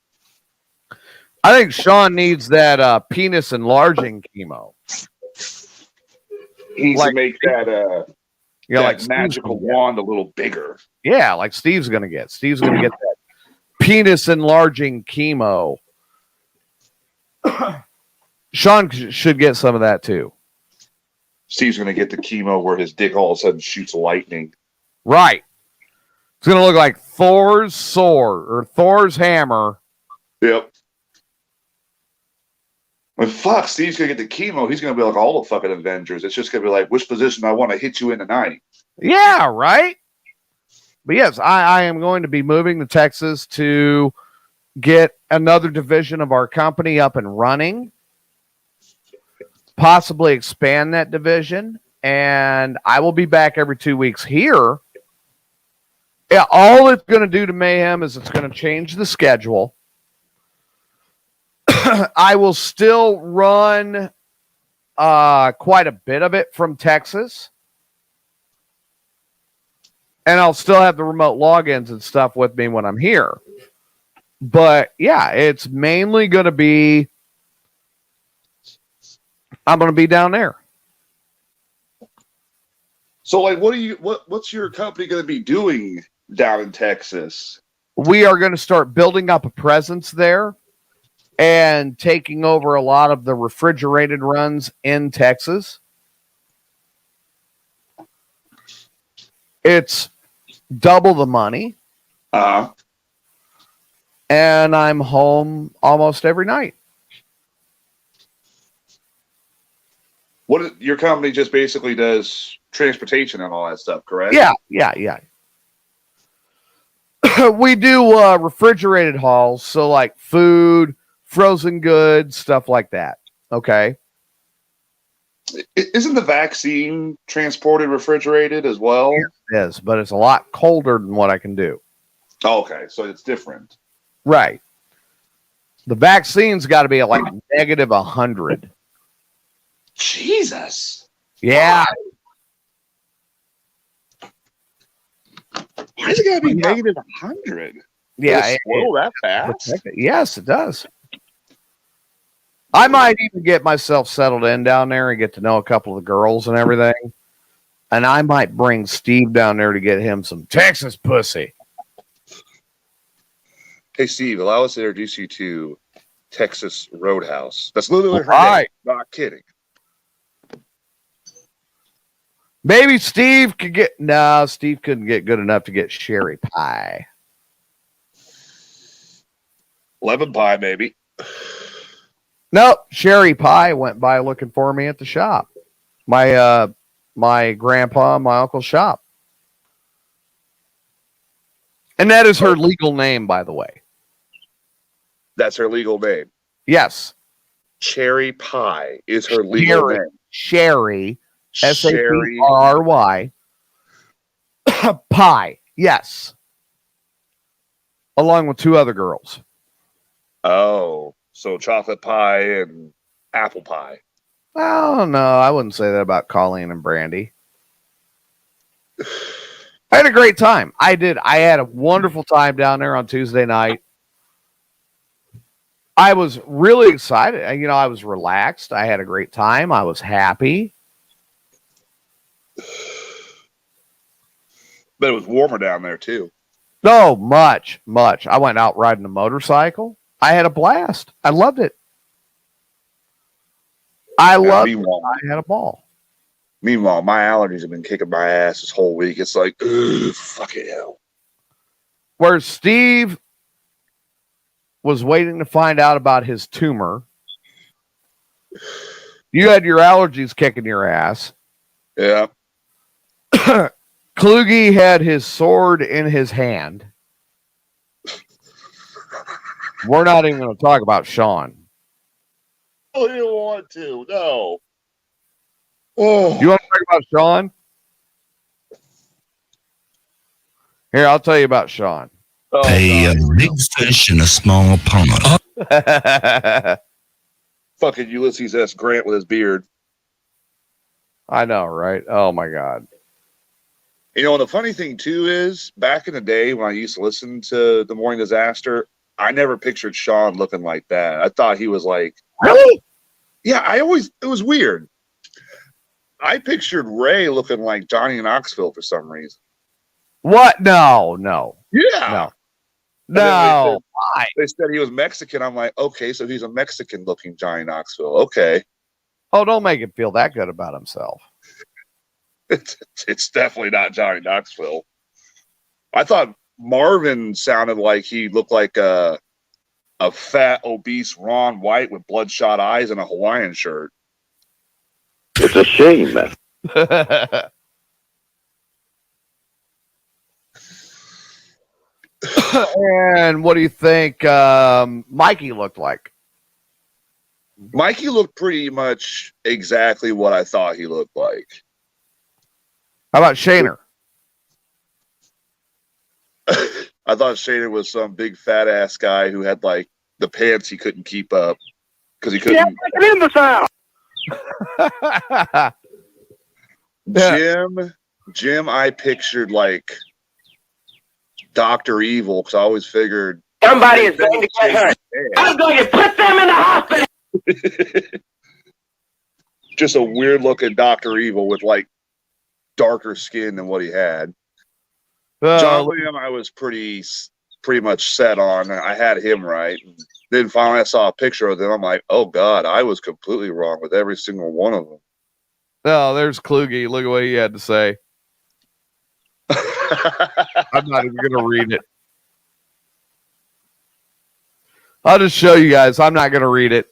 I think Sean needs that penis enlarging chemo. He needs to make that like magical wand a little bigger. Yeah, like Steve's going to get. Steve's going to get that penis enlarging chemo. Sean should get some of that too. Steve's going to get the chemo where his dick all of a sudden shoots lightning. Right. It's going to look like Thor's sword or Thor's hammer. Yep. When fuck, Steve's going to get the chemo, he's going to be like all the fucking Avengers. It's just going to be like, which position I want to hit you in tonight. Yeah, right? But yes, I am going to be moving to Texas to get another division of our company up and running. Possibly expand that division. And I will be back every 2 weeks here. Yeah, all it's going to do to Mayhem is it's going to change the schedule. I will still run quite a bit of it from Texas. And I'll still have the remote logins and stuff with me when I'm here. But yeah, it's mainly going to be, I'm going to be down there. So like, what's your company going to be doing down in Texas? We are going to start building up a presence there and taking over a lot of the refrigerated runs in Texas. It's double the money. And I'm home almost every night. Your company just basically does transportation and all that stuff, correct? Yeah. We do refrigerated hauls, so like food, frozen goods, stuff like that. Okay. Isn't the vaccine transported refrigerated as well? It is, but it's a lot colder than what I can do. Oh, okay, so it's different. Right. The vaccine's got to be at like negative 100. Jesus. Yeah. Why is it got to be negative 100? Yeah. Slow that fast? Yes, it does. I might even get myself settled in down there and get to know a couple of the girls and everything. And I might bring Steve down there to get him some Texas pussy. Hey, Steve, allow us to introduce you to Texas Roadhouse. That's literally her All name. Not kidding. Maybe Steve could get... No, Steve couldn't get good enough to get Sherry Pie. Lemon pie, maybe. Nope, Sherry Pie went by looking for me at the shop. My grandpa and my uncle's shop. And that is her legal name, by the way. That's her legal name. Yes. Cherry Pie is her legal name. Sherry. Sapry. Pie. Yes. Along with two other girls. Oh, so chocolate pie and apple pie. Oh, no, I wouldn't say that about Colleen and Brandy. I had a great time. I did. I had a wonderful time down there on Tuesday night. I was really excited. I was relaxed. I had a great time. I was happy. But it was warmer down there, too. No, much. I went out riding a motorcycle. I had a blast. I loved it. I had a ball. Meanwhile, my allergies have been kicking my ass this whole week. It's like, ugh, fucking hell. Where Steve was waiting to find out about his tumor, you had your allergies kicking your ass. Yeah. Kluge had his sword in his hand. We're not even going to talk about Sean. Oh, you don't want to. No. Oh. You want to talk about Sean? Here, I'll tell you about Sean. A big fish in a small pond. Fucking Ulysses S. Grant with his beard. I know, right? Oh, my God. You know, and the funny thing, too, is back in the day when I used to listen to The Morning Disaster, I never pictured Sean looking like that. I thought he was like... Really? Yeah, it was weird. I pictured Ray looking like Johnny Knoxville for some reason. What? No. Yeah. No. They said he was Mexican. I'm like, okay, so he's a Mexican looking Johnny Knoxville. Okay. Oh, don't make him feel that good about himself. It's definitely not Johnny Knoxville. I thought Marvin sounded like he looked like a fat, obese Ron White with bloodshot eyes and a Hawaiian shirt. It's a shame, man. And what do you think Mikey looked like? Mikey looked pretty much exactly what I thought he looked like. How about Shaner? I thought Shaner was some big fat ass guy who had like the pants he couldn't keep up because he couldn't. Yeah, like an imbecile. Jim, I pictured like Dr. Evil because I always figured somebody is going to get hurt. I'm going to put them in the hospital. Just a weird looking Dr. Evil with like darker skin than what he had. John William, I was pretty much set on. I had him right. Then finally I saw a picture of them. I'm like, oh God, I was completely wrong with every single one of them. Oh, there's Kluge. Look at what he had to say. I'm not even going to read it. I'll just show you guys. I'm not going to read it.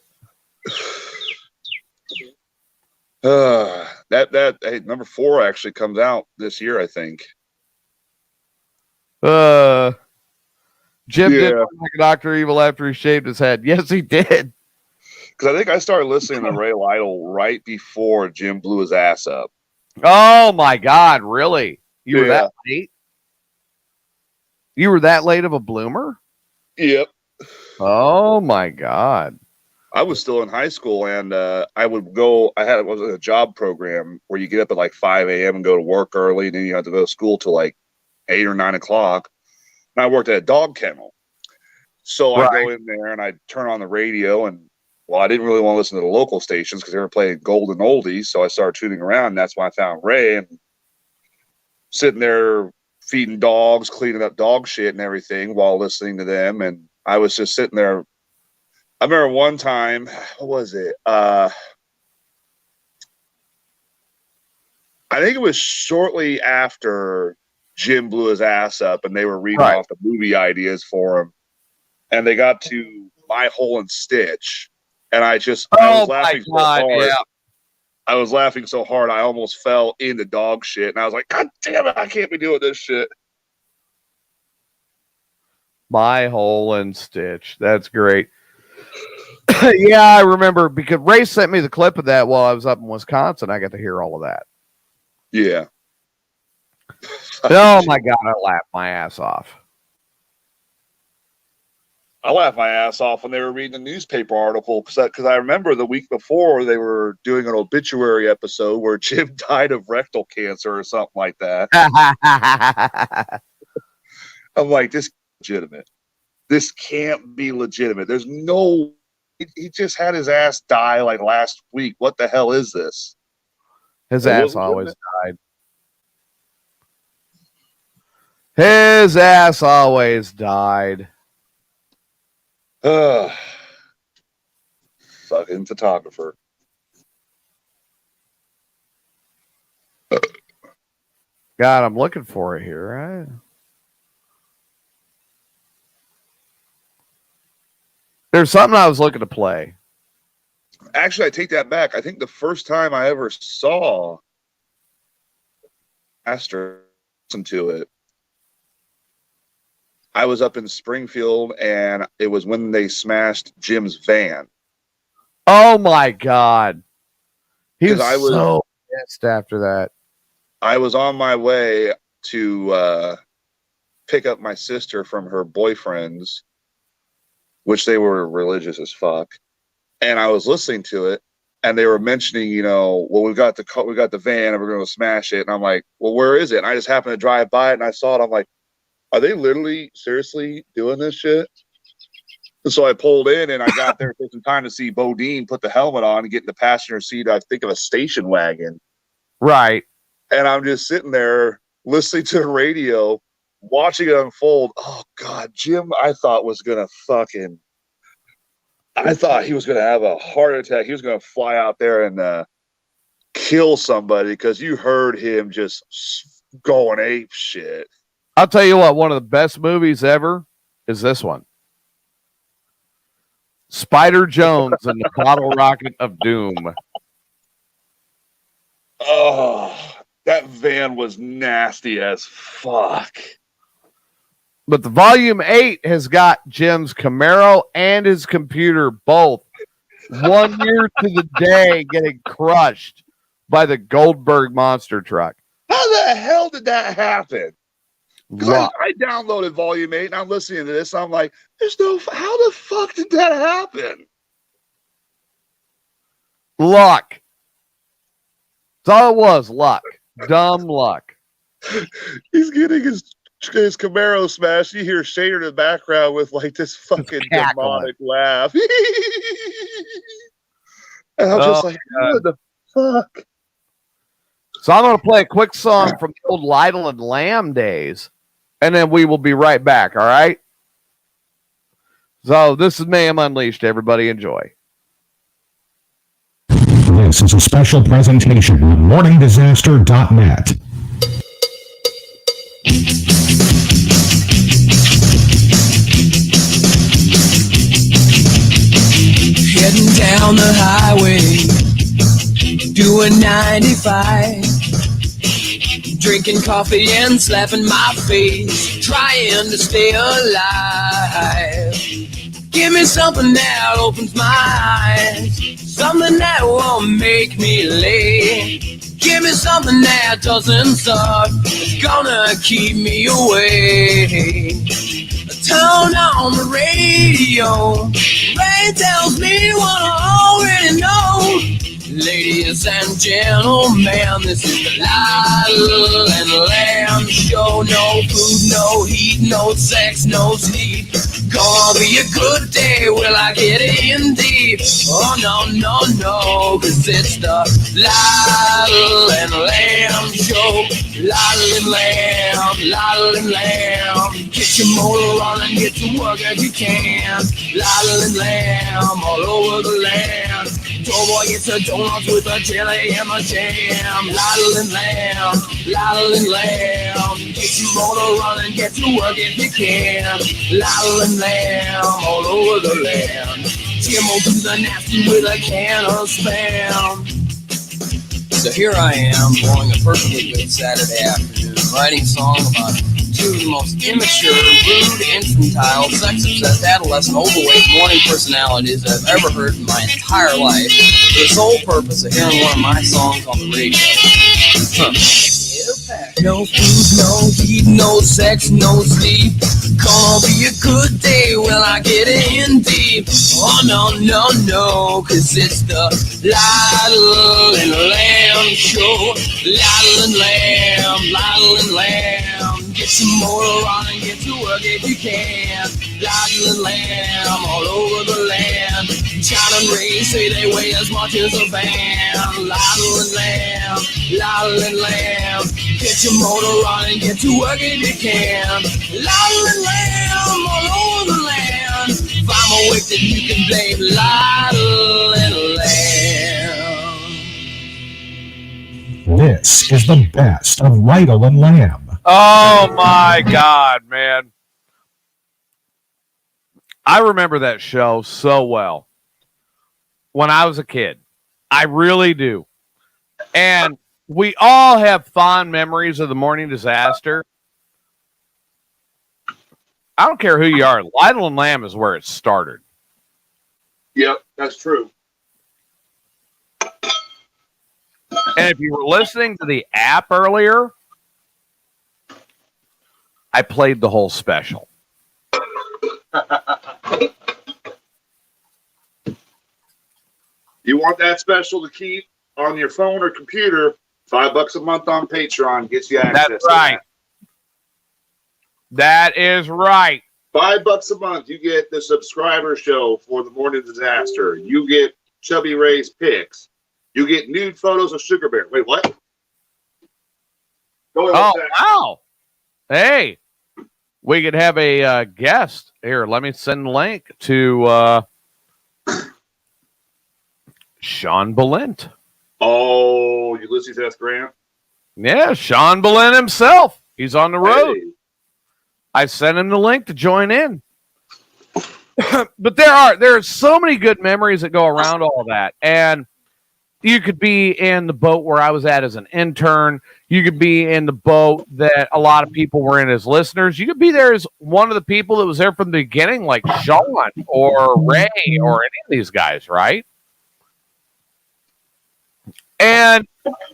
Hey, number 4 actually comes out this year, I think. Jim did look like Dr. Evil after he shaved his head. Yes, he did. Because I think I started listening to Ray Lytle right before Jim blew his ass up. Oh my God, really? You were that late? You were that late of a bloomer? Yep. Oh my God. I was still in high school, and I would go. I was in a job program where you get up at like 5 a.m. and go to work early, and then you have to go to school till like 8 or 9 o'clock. And I worked at a dog kennel, so I go in there and I turn on the radio, and well, I didn't really want to listen to the local stations because they were playing golden oldies. So I started tuning around, and that's when I found Ray and sitting there feeding dogs, cleaning up dog shit and everything while listening to them. And I was just sitting there. I remember one time, what was it? I think it was shortly after Jim blew his ass up and they were reading off the movie ideas for him. and they got to My Hole and Stitch, and I was laughing so hard. Yeah. I was laughing so hard I almost fell into dog shit, and I was like, God damn it, I can't be doing this shit. My Hole and Stitch. That's great. Yeah, I remember because Ray sent me the clip of that while I was up in Wisconsin. I got to hear all of that. Yeah. Oh my God, I laughed my ass off. I laughed my ass off when they were reading the newspaper article because I remember the week before they were doing an obituary episode where Jim died of rectal cancer or something like that. I'm like, this is legitimate. This can't be legitimate. There's no. He just had his ass die like last week. What the hell is this? His ass always died. His ass always died. Fucking photographer. God, I'm looking for it here, right? There's something I was looking to play. Actually, I take that back. I think the first time I ever saw Astor listen to it, I was up in Springfield, and it was when they smashed Jim's van. Oh my God. He was so pissed after that. I was on my way to pick up my sister from her boyfriend's, which they were religious as fuck. And I was listening to it, and they were mentioning, well, we got the van and we're going to smash it. And I'm like, well, where is it? And I just happened to drive by it, and I saw it. I'm like, are they literally seriously doing this shit? And so I pulled in, and I got there for some time to see Bodine put the helmet on and get in the passenger seat, I think, of a station wagon. Right. And I'm just sitting there listening to the radio, watching it unfold. Oh, God, Jim, I thought he was going to have a heart attack. He was going to fly out there and kill somebody because you heard him just going ape shit. I'll tell you what, one of the best movies ever is this one. Spider Jones and the Bottle Rocket of Doom. Oh, that van was nasty as fuck. But the Volume 8 has got Jim's Camaro and his computer both 1 year to the day getting crushed by the Goldberg monster truck. How the hell did that happen? I downloaded Volume 8 and I'm listening to this. And I'm like, how the fuck did that happen? Luck. That's all it was, luck. Dumb luck. He's getting his Camaro smashed. You hear Shader in the background with like this fucking demonic laugh. And I'm just like, what the fuck? So I'm going to play a quick song from the old Lytle and Lamb days, and then we will be right back, all right? So this is Mayhem Unleashed. Everybody enjoy. This is a special presentation on morningdisaster.net. Heading down the highway, doing 95, drinking coffee and slapping my face, trying to stay alive. Give me something that opens my eyes, something that won't make me late. Give me something that doesn't suck, it's gonna keep me awake. Turn on the radio, Ray tells me what I already know. Ladies and gentlemen, this is the Lytle and Lamb show. No food, no heat, no sex, no sleep. Gonna be a good day, will I get in deep? Oh no, no, no, cause it's the Lytle and Lamb show. Lytle and Lamb, Lytle and Lamb. Get your motor running, get to work if you can. Lytle and Lamb all over the land. tall boy gets a donuts with a jelly and a jam. Laddle and lamb, laddle and lamb. Get your motor running, get to work if you can. Laddle and lamb, all over the land. Jim will do the nasty with a can of Spam. So here I am, blowing a perfectly good Saturday afternoon, writing a song about two of the most immature, rude, infantile, sex-obsessed, adolescent, overweight, morning personalities I've ever heard in my entire life, for the sole purpose of hearing one of my songs on the radio. No food, no heat, no sex, no sleep. Gonna be a good day when I get in deep. Oh no, no, no, cause it's the Laddle and Lamb show. Laddle and Lamb, Laddle and Lamb. Get your motor on and get to work if you can. Laddle and Lamb all over the land. John and Ray say they weigh as much as a van. Laddle and Lamb, Laddle and Lamb. Get your motor on and get to work if you can. Laddle and Lamb all over the land. If I'm awake, then you can blame Laddle and Lamb. This is the best of Lytle and Lamb. Oh my God, man. I remember that show so well when I was a kid. I really do. And we all have fond memories of the Morning Disaster. I don't care who you are. Lytle and Lamb is where it started. Yep, that's true. And if you were listening to the app earlier, I played the whole special. You want that special to keep on your phone or computer? $5 a month on Patreon gets you access. That's right. That is right. $5 a month, you get the subscriber show for the Morning Disaster. You get Chubby Ray's picks. You get nude photos of Sugar Bear. Wait, what? Go ahead. Oh, wow. Hey, we could have a guest. Here, let me send a link to Sean Balint. Oh, Ulysses S. Grant? Yeah, Sean Balint himself. He's on the road. Hey. I sent him the link to join in. But there are so many good memories that go around all that. And you could be in the boat where I was at as an intern. You could be in the boat that a lot of people were in as listeners. You could be there as one of the people that was there from the beginning, like Sean or Ray or any of these guys, right? And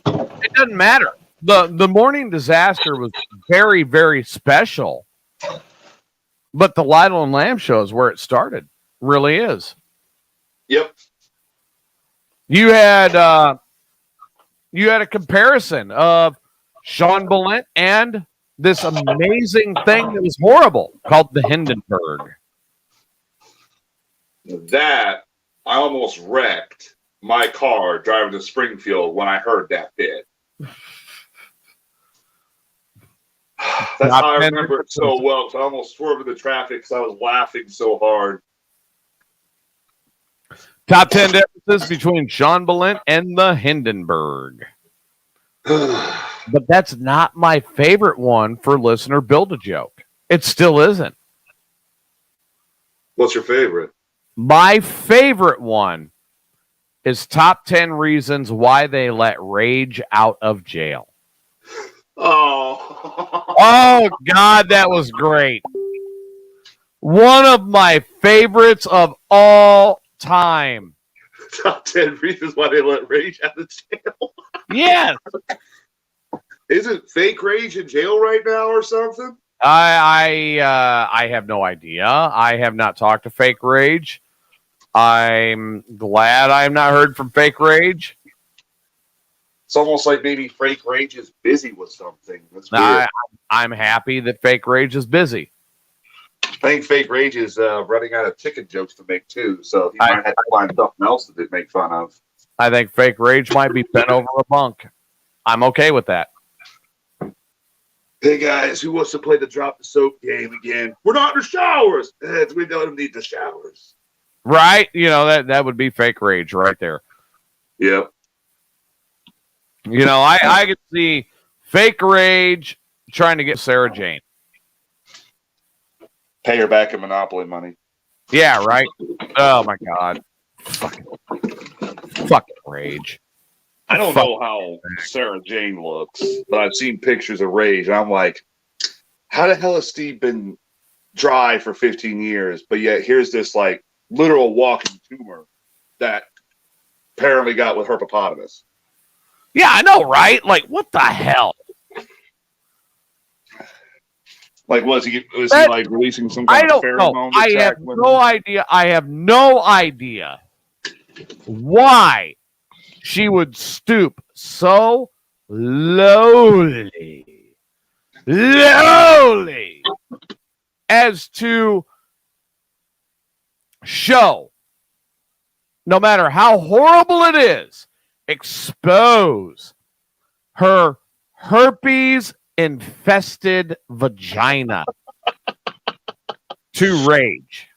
it doesn't matter. The Morning Disaster was very, very special. But the Lytle and Lamb show is where it started. Really is. Yep. You had a comparison of Sean Balint and this amazing thing that was horrible called the Hindenburg. That, I almost wrecked my car driving to Springfield when I heard that bit. That's how I remember it so well. So I almost swerved in the traffic because I was laughing so hard. Top 10 differences between Sean Balint and the Hindenburg. But that's not my favorite one for listener Build-A-Joke. It still isn't. What's your favorite? My favorite one is top 10 reasons why they let Rage out of jail. Oh, God, that was great. One of my favorites of all time. Top 10 reasons why they let Rage out of jail. Yes. Isn't fake Rage in jail right now or something? I have no idea. I have not talked to Fake Rage. I'm glad I have not heard from Fake Rage. It's almost like maybe Fake Rage is busy with something. That's weird. I'm happy that Fake Rage is busy. I think Fake Rage is running out of chicken jokes to make too, so he might have to find something else to make fun of. I think Fake Rage might be bent over a bunk. I'm okay with that. Hey guys, who wants to play the drop the soap game again? We're not in the showers. We don't need the showers. Right? You know, that would be Fake Rage right there. Yep. You know, I could see fake Rage trying to get Sarah Jane. Pay her back in Monopoly money. Yeah, right? Oh, my God. Fucking Rage. I don't know how Sarah Jane looks, but I've seen pictures of Rage, and I'm like, how the hell has Steve been dry for 15 years, but yet here's this, like, literal walking tumor that apparently got with herpetopotamus. Yeah, I know, right? Like, what the hell? Like, was he like releasing some kind of pheromone? I have no idea. I have no idea why she would stoop so lowly as to show, no matter how horrible it is, expose her herpes-infested vagina to Rage.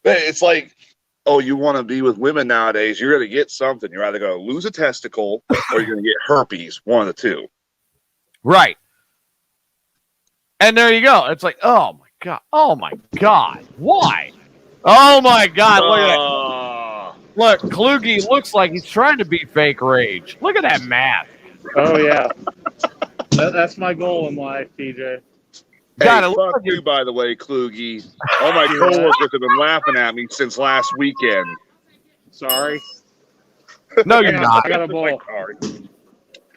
It's like, oh, you want to be with women nowadays, you're going to get something. You're either going to lose a testicle or you're going to get herpes, one of the two. Right. And there you go. It's like, oh, my God. Oh, my God. Why? Oh, my God. Look at that. Look, Kluge looks like he's trying to be fake Rage. Look at that mask. Oh, yeah. That's my goal in life, TJ. God, hey, fuck you, by the way, Kluge. All my coworkers have been laughing at me since last weekend. Sorry. No, you're not. I got a ball.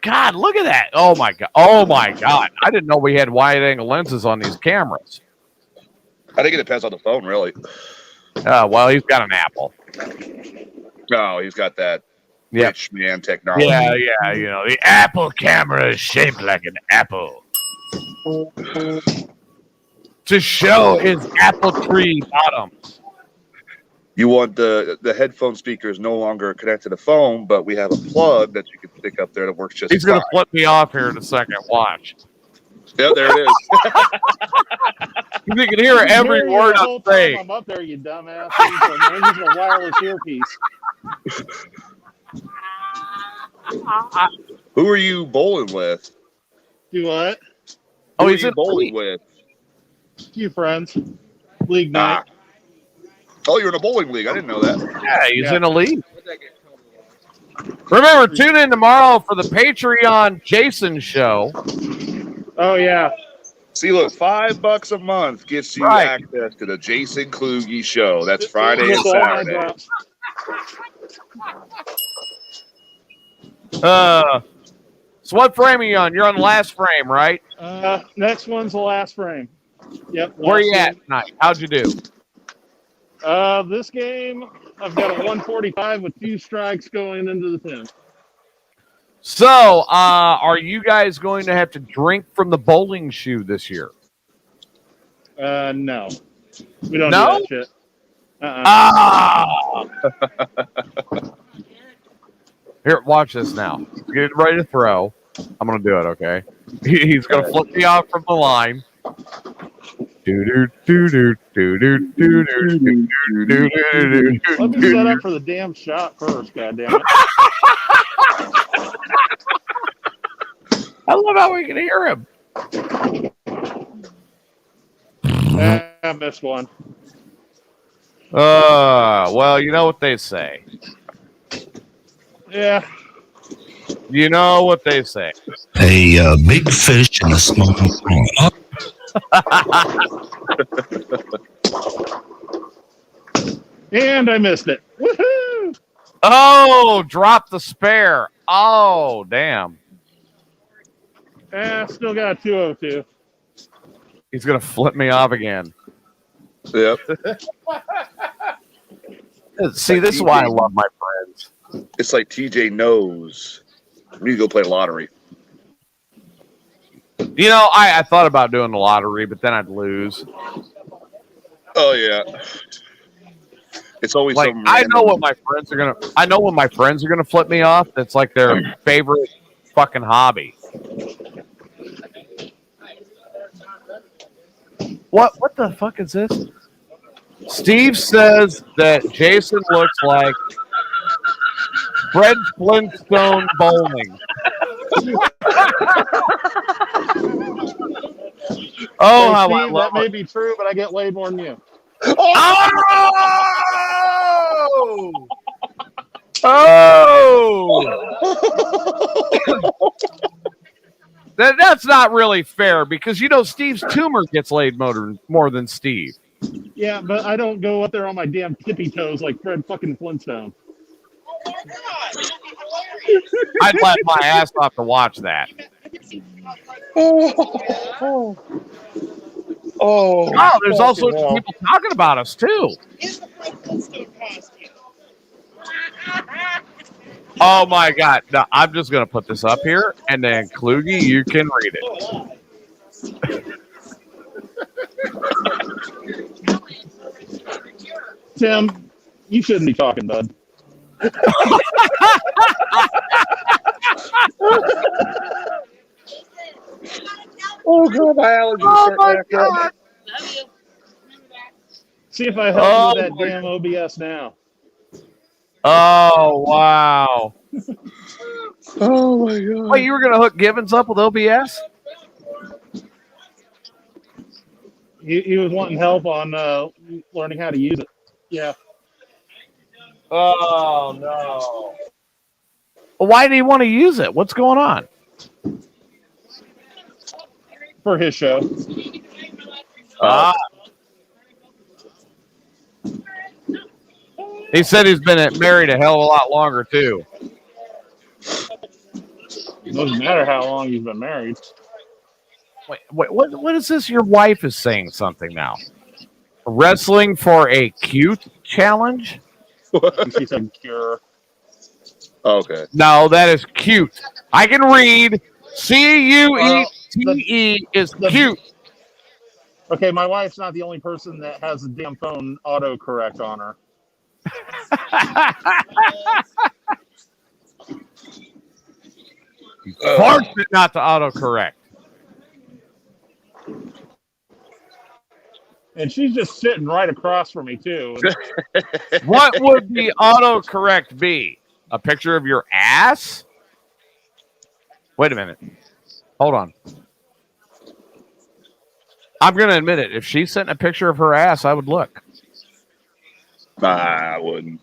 God, look at that. Oh, my God. Oh, my God. I didn't know we had wide-angle lenses on these cameras. I think it depends on the phone, really. Well, he's got an Apple. No, he's got that rich man technology. Yeah, you know, the Apple camera is shaped like an apple. To show his apple tree bottoms. You want the headphone speakers no longer connected to the phone, but we have a plug that you can stick up there that works just He's going to flip me off here in a second. Watch. Yeah, there it is. You can hear every word I'm saying. I'm up there, you dumbass. I'm using a wireless earpiece. Who are you bowling with? Do what? Who are you bowling with? Few friends. League night. Oh, you're in a bowling league. I didn't know that. Yeah, he's in a league. Remember, tune in tomorrow for the Patreon Jason show. Oh, yeah. See, look, $5 a month gets you access to the Jason Kluge show. That's Friday and Saturday. So what frame are you on? You're on the last frame, right? Next one's the last frame. Yep. Where are you at tonight? How'd you do? This game, I've got a 145 with 2 strikes going into the 10. So, are you guys going to have to drink from the bowling shoe this year? No. We don't do that shit. Here, watch this now. Get ready to throw. I'm going to do it, okay? He's going to flip me off from the line. Let me set up for the damn shot first, goddammit. I love how we can hear him. I missed one. Well, you know what they say. Yeah. You know what they say. A big fish in a small pond. And I missed it. Woohoo! Oh, drop the spare. Oh, damn. Still got a 202. He's going to flip me off again. Yep. See, this is why I love my friends. It's like TJ knows. We need to go play lottery. You know, I thought about doing the lottery, but then I'd lose. Oh, yeah. It's always like some I know what my friends are gonna. I know when my friends are gonna flip me off. That's like their favorite fucking hobby. What the fuck is this? Steve says that Jason looks like Fred Flintstone bowling. Oh, Hey, how Steve, I love that may it. be true, but I get laid more than you. Oh! Oh! That's not really fair because Steve's tumor gets laid more than Steve. Yeah, but I don't go up there on my damn tippy toes like Fred fucking Flintstone. I'd laugh my ass off to watch that. Oh, there's all sorts of people talking about us too. Oh my God! No, I'm just gonna put this up here, and then Kluge, you can read it. Tim, you shouldn't be talking, bud. Oh God, my allergies start back up. See if I help you with that damn OBS now. Oh wow! Oh my God! Wait, you were gonna hook Gibbons up with OBS? He was wanting help on learning how to use it. Yeah. Oh no! Well, why do you want to use it? What's going on? For his show. He said he's been married a hell of a lot longer too. It doesn't matter how long you've been married. Wait, what is this? Your wife is saying something now. Wrestling for a cute challenge? She said cure. Okay. No, that is cute. I can read. CUETE is cute. Okay, my wife's not the only person that has a damn phone autocorrect on her. Force it not to autocorrect. And she's just sitting right across from me, too. What would the autocorrect be? A picture of your ass? Wait a minute. Hold on. I'm going to admit it. If she sent a picture of her ass, I would look. Nah, I wouldn't.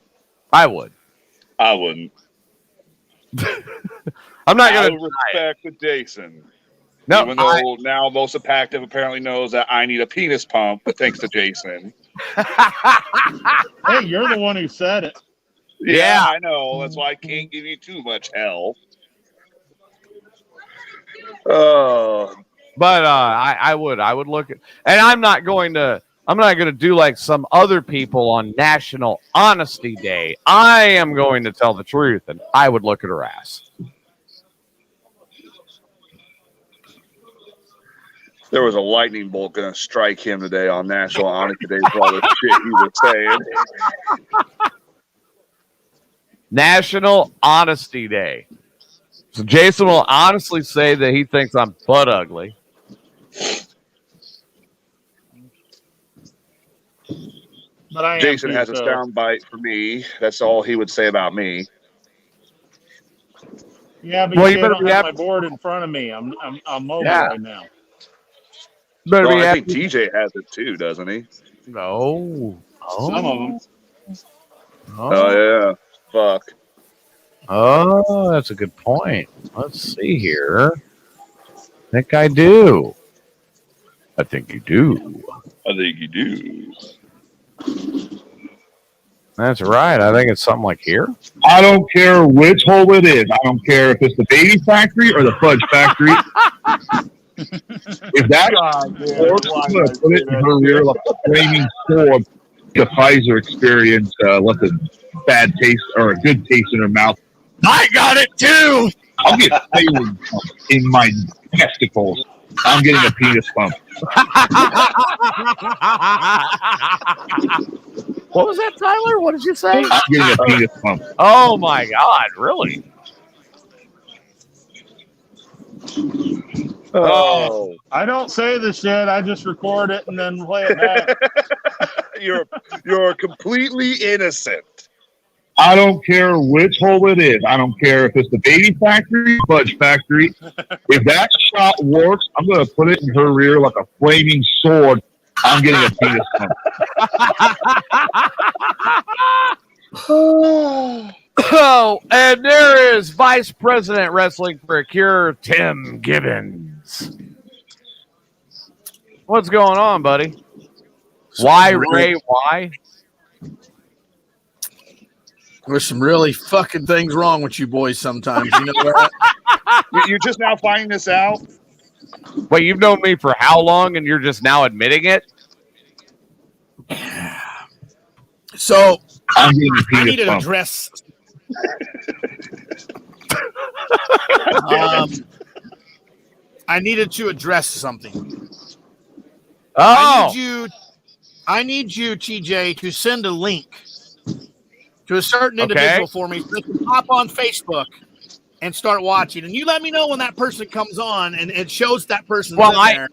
I would. I wouldn't. I'm not going to respect the Jason. No, even though now most of Pactive apparently knows that I need a penis pump, thanks to Jason. Hey, you're the one who said it. Yeah, I know. That's why I can't give you too much hell. But I would look at, and I'm not going to do like some other people on National Honesty Day. I am going to tell the truth, and I would look at her ass. There was a lightning bolt going to strike him today on National Honesty Day for all the shit he was saying. National Honesty Day. So Jason will honestly say that he thinks I'm butt ugly. But Jason has a sound bite for me. That's all he would say about me. Yeah, but you don't have my board in front of me. I'm mobile right now. Well, I think TJ has it too, doesn't he? No. Some of them. Oh yeah. Fuck. Oh, that's a good point. Let's see here. I think I do. I think you do. I think you do. That's right. I think it's something like here. I don't care which hole it is. I don't care if it's the baby factory or the fudge factory. If that put it in her rear like a flaming sword, the Pfizer experience left a bad taste or a good taste in her mouth. I got it too. I'll get failing in my testicles. I'm getting a penis pump. What was that, Tyler? What did you say? I'm getting a penis pump. Oh my God! Really? Oh, I don't say the shit. I just record it and then play it back. You're completely innocent. I don't care which hole it is. I don't care if it's the baby factory, fudge factory. If that shot works, I'm going to put it in her rear like a flaming sword. I'm getting a penis pump. Oh, and there is Vice President Wrestling for a Cure, Tim Gibbons. What's going on, buddy? Why, Ray? Why? There's some really fucking things wrong with you boys sometimes. You know that? You're just now finding this out? Wait, you've known me for how long and you're just now admitting it? So, I'm getting a I penis need to pump. address. I needed to address something. Oh. I need you, TJ, to send a link to a certain individual for me so they can hop on Facebook and start watching. And you let me know when that person comes on and it shows that person's in there.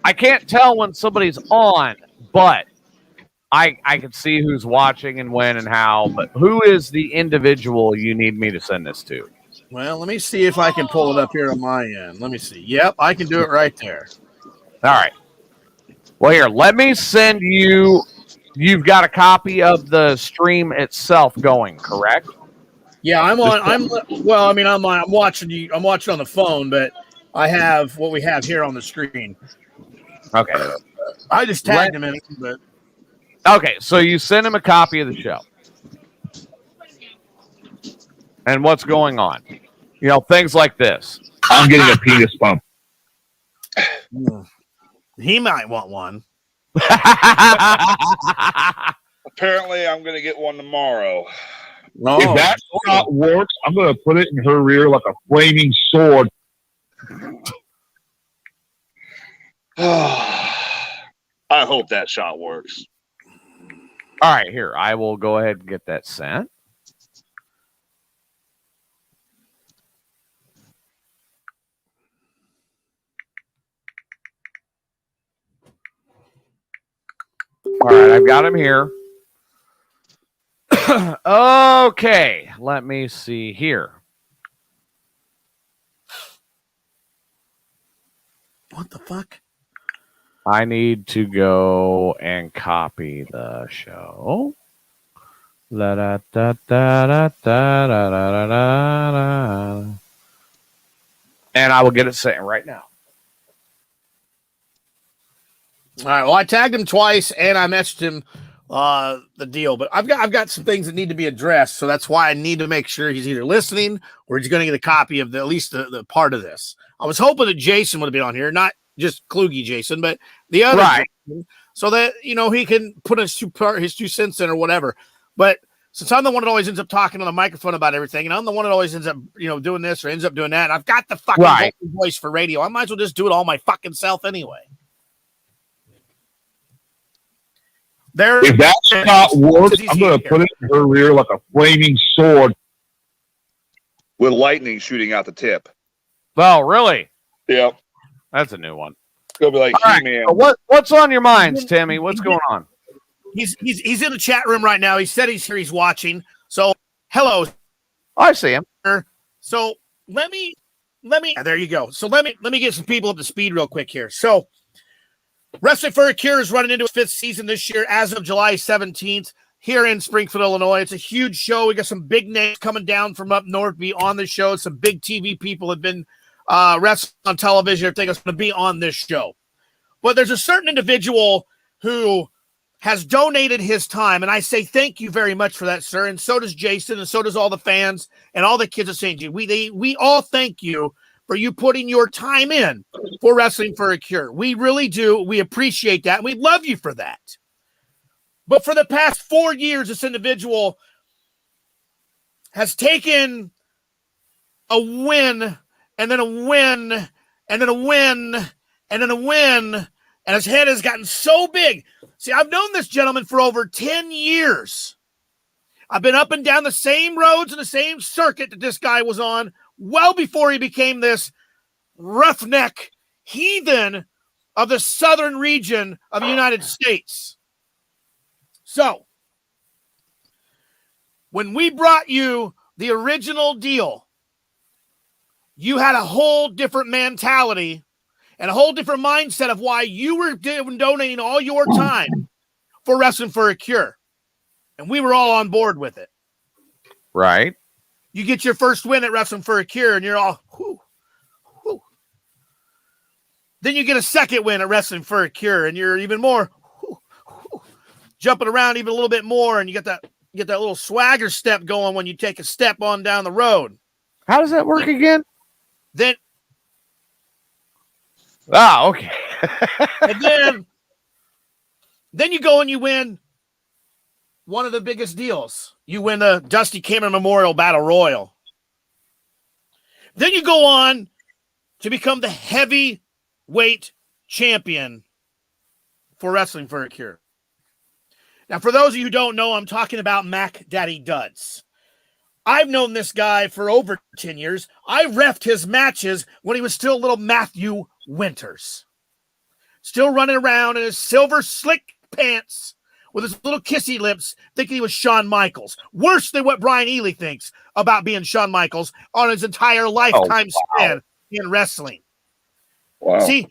I can't tell when somebody's on, but I can see who's watching and when and how. But who is the individual you need me to send this to? Well, let me see if I can pull it up here on my end. Let me see. Yep, I can do it right there. All right. Well, here, let me send you. You've got a copy of the stream itself going, correct? Yeah, I'm on. I'm watching you. I'm watching on the phone, but I have what we have here on the screen. Okay. I just tagged him in it, but okay. So you send him a copy of the show, and what's going on? You know, things like this. I'm getting a penis pump. He might want one. Apparently, I'm going to get one tomorrow. No. If that shot works, I'm going to put it in her rear like a flaming sword. I hope that shot works. All right, here. I will go ahead and get that sent. All right, I've got him here. Okay, let me see here. What the fuck? I need to go and copy the show. La da da da da da da da da. And I will get it sent right now. All right. Well, I tagged him twice and I messaged him the deal, but I've got some things that need to be addressed, so that's why I need to make sure he's either listening or he's going to get a copy of at least the part of this. I was hoping that Jason would have been on here, not just Kluge Jason, but the other, right? Jason, so that he can put his 2 cents in or whatever. But since I'm the one that always ends up talking on the microphone about everything, and I'm the one that always ends up doing this or ends up doing that, and I've got the fucking voice for radio, I might as well just do it all my fucking self anyway. If that shot works, I'm going to put it in her rear like a flaming sword. With lightning shooting out the tip. Well, really? Yep. That's a new one. It's going to be like, all right, so what's on your minds, Timmy? What's going on? He's in the chat room right now. He said he's here. He's watching. So, hello. I see him. So, let me. There you go. So, let me get some people up to speed real quick here. So, Wrestling for a Cure is running into its 5th season this year as of July 17th here in Springfield, Illinois. It's a huge show. We got some big names coming down from up north to be on the show. Some big TV people have been wrestling on television. Everything is going to be on this show. But there's a certain individual who has donated his time, and I say thank you very much for that, sir. And so does Jason, and so does all the fans and all the kids at St. Jude. We all thank you for you putting your time in for Wrestling for a Cure. We really do. We appreciate that. And we love you for that. But for the past 4 years, this individual has taken a win and then a win and then a win and then a win, and his head has gotten so big. See, I've known this gentleman for over 10 years. I've been up and down the same roads and the same circuit that this guy was on well before he became this roughneck heathen of the southern region of the United States. So, When we brought you the original deal, you had a whole different mentality and a whole different mindset of why you were donating all your time for Wrestling for a Cure. And we were all on board with it. Right. You get your first win at Wrestling for a Cure, and you're all, whoo, whoo. Then you get a second win at Wrestling for a Cure, and you're even more whoo, whoo, jumping around even a little bit more, and you get that little swagger step going when you take a step on down the road. How does that work again? Then, okay. and then you go and you win one of the biggest deals. You win the Dusty Cameron Memorial Battle Royal. Then you go on to become the heavyweight champion for Wrestling for a Cure. Now, for those of you who don't know, I'm talking about Mac Daddy Duds. I've known this guy for over 10 years. I reffed his matches when he was still little Matthew Winters. Still running around in his silver slick pants with his little kissy lips, thinking he was Shawn Michaels. Worse than what Brian Ely thinks about being Shawn Michaels on his entire lifetime span in wrestling. Wow. See,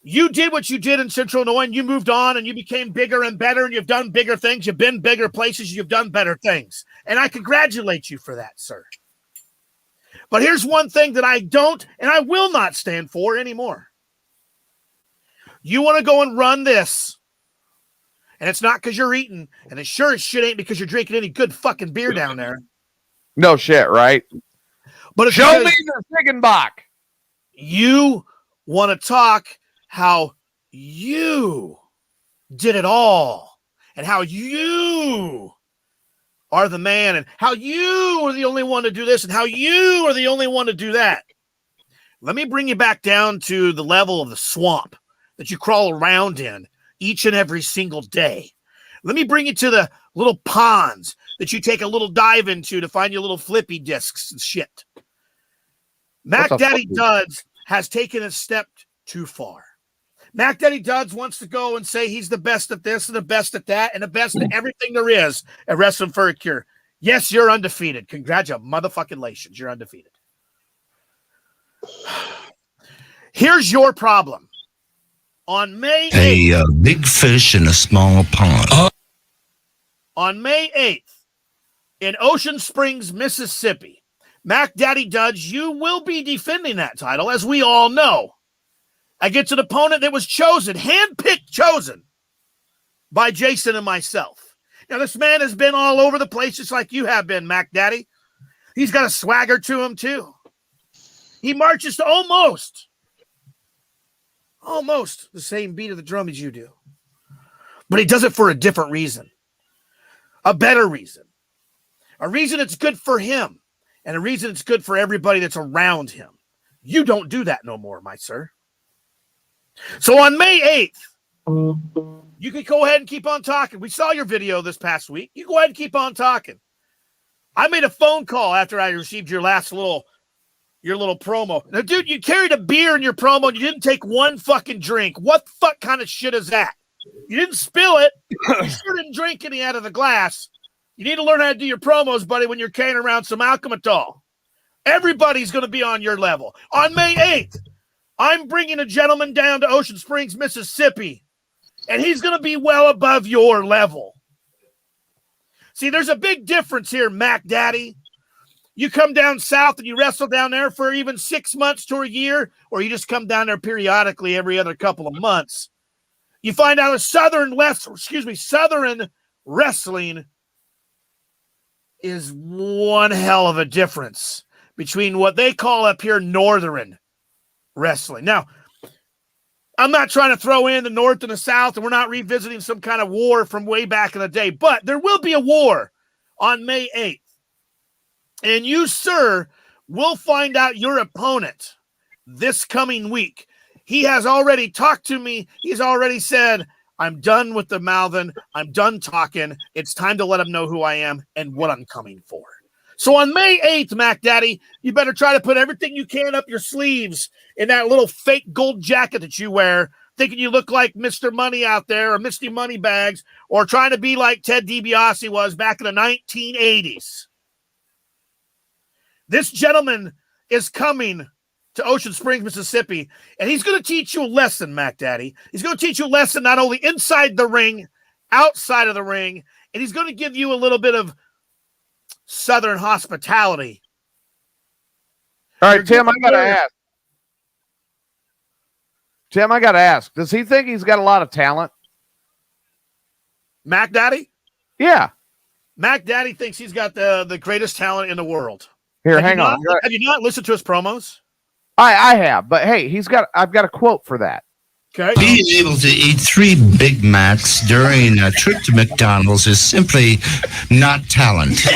you did what you did in Central Illinois, and you moved on, and you became bigger and better, and you've done bigger things. You've been bigger places. You've done better things. And I congratulate you for that, sir. But here's one thing that I don't and I will not stand for anymore. You want to go and run this, and it's not because you're eating, and it sure as shit ain't because you're drinking any good fucking beer down there. No shit, right? But it's show me the Ziegenbach. You want to talk how you did it all, and how you are the man, and how you are the only one to do this, and how you are the only one to do that. Let me bring you back down to the level of the swamp that you crawl around in each and every single day. Let me bring you to the little ponds that you take a little dive into to find your little flippy discs and shit. Mac Daddy Duds has taken a step too far. Mac Daddy Duds wants to go and say he's the best at this and the best at that and the best at everything there is at Wrestling for a Cure. Yes, you're undefeated. Congratulations. You're undefeated. Here's your problem. On May 8th, A big fish in a small pond. On May 8th, in Ocean Springs, Mississippi, Mac Daddy Duds, you will be defending that title, as we all know, against an opponent that was chosen, handpicked, chosen by Jason and myself. Now, this man has been all over the place, just like you have been, Mac Daddy. He's got a swagger to him, too. He marches to almost the same beat of the drum as you do. But he does it for a different reason. A better reason. A reason it's good for him. And a reason it's good for everybody that's around him. You don't do that no more, my sir. So on May 8th, you can go ahead and keep on talking. We saw your video this past week. You go ahead and keep on talking. I made a phone call after I received your little promo. Now, dude, you carried a beer in your promo and you didn't take one fucking drink. What the fuck kind of shit is that? You didn't spill it. You sure didn't drink any out of the glass. You need to learn how to do your promos, buddy, when you're carrying around some Alchemistol. Everybody's going to be on your level. On May 8th, I'm bringing a gentleman down to Ocean Springs, Mississippi, and he's going to be well above your level. See, there's a big difference here, Mac Daddy. You come down south and you wrestle down there for even 6 months to a year, or you just come down there periodically every other couple of months. You find out Southern wrestling is one hell of a difference between what they call up here Northern wrestling. Now, I'm not trying to throw in the North and the South, and we're not revisiting some kind of war from way back in the day, but there will be a war on May 8th. And you, sir, will find out your opponent this coming week. He has already talked to me. He's already said, I'm done with the mouthing. I'm done talking. It's time to let him know who I am and what I'm coming for. So on May 8th, Mac Daddy, you better try to put everything you can up your sleeves in that little fake gold jacket that you wear thinking you look like Mr. Money out there or Misty Moneybags or trying to be like Ted DiBiase was back in the 1980s. This gentleman is coming to Ocean Springs, Mississippi, and he's going to teach you a lesson, Mac Daddy. He's going to teach you a lesson not only inside the ring, outside of the ring, and he's going to give you a little bit of Southern hospitality. All right, Tim, I got to ask. Tim, I got to ask. Does he think he's got a lot of talent? Mac Daddy? Yeah. Mac Daddy thinks he's got the greatest talent in the world. Here, hang on. Have you not listened to his promos? I have, but hey, I've got a quote for that. Okay. Being able to eat 3 Big Macs during a trip to McDonald's is simply not talent.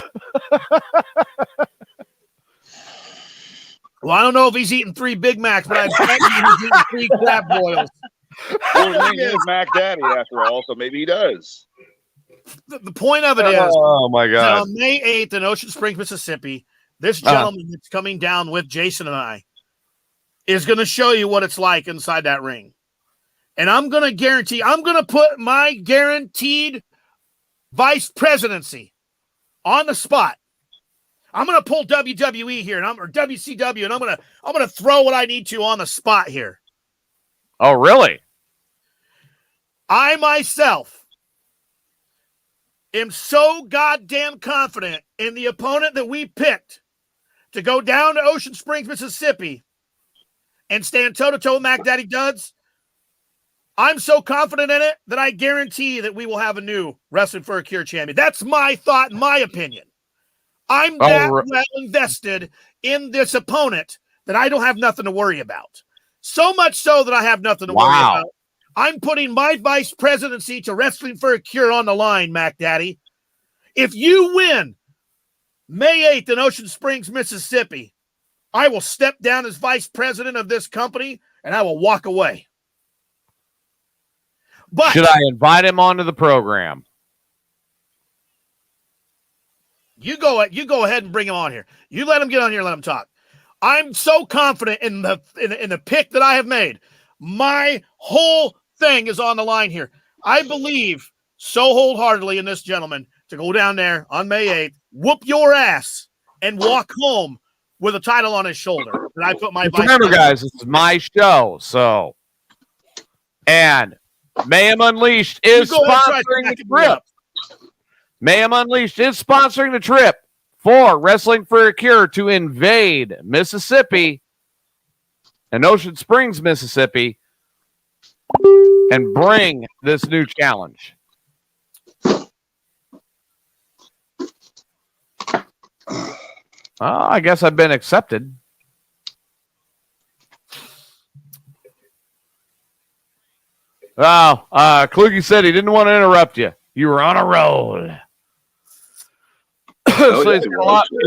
Well, I don't know if he's eating 3 Big Macs, but I bet he's eating 3 crab boils. Well, he is Mac Daddy after all, so maybe he does. The point of it is, oh my God, on May 8th in Ocean Springs, Mississippi, this gentleman that's coming down with Jason and I is going to show you what it's like inside that ring. And I'm going to put my guaranteed vice presidency on the spot. I'm going to pull WWE here or WCW, and I'm going to throw what I need to on the spot here. Oh, really? I myself am so goddamn confident in the opponent that we picked to go down to Ocean Springs, Mississippi and stand toe-to-toe with Mac Daddy Duds. I'm so confident in it that I guarantee that we will have a new Wrestling for a Cure champion. That's my thought, my opinion. I'm that well invested in this opponent that I don't have nothing to worry about. So much so that I have nothing to worry about. I'm putting my vice presidency to Wrestling for a Cure on the line, Mac Daddy. If you win May 8th in Ocean Springs, Mississippi, I will step down as vice president of this company and I will walk away. But should I invite him onto the program? You go ahead and bring him on here. You let him get on here and let him talk. I'm so confident in the pick that I have made. My whole thing is on the line here. I believe so wholeheartedly in this gentleman to go down there on May 8th, whoop your ass, and walk home with a title on his shoulder. And I put my remember, guys, this is my show, so and Mayhem Unleashed is sponsoring the trip. Mayhem Unleashed is sponsoring the trip for Wrestling for a Cure to invade Mississippi and Ocean Springs, Mississippi, and bring this new challenge. I guess I've been accepted. Oh, Kluge said he didn't want to interrupt you. You were on a roll. So he's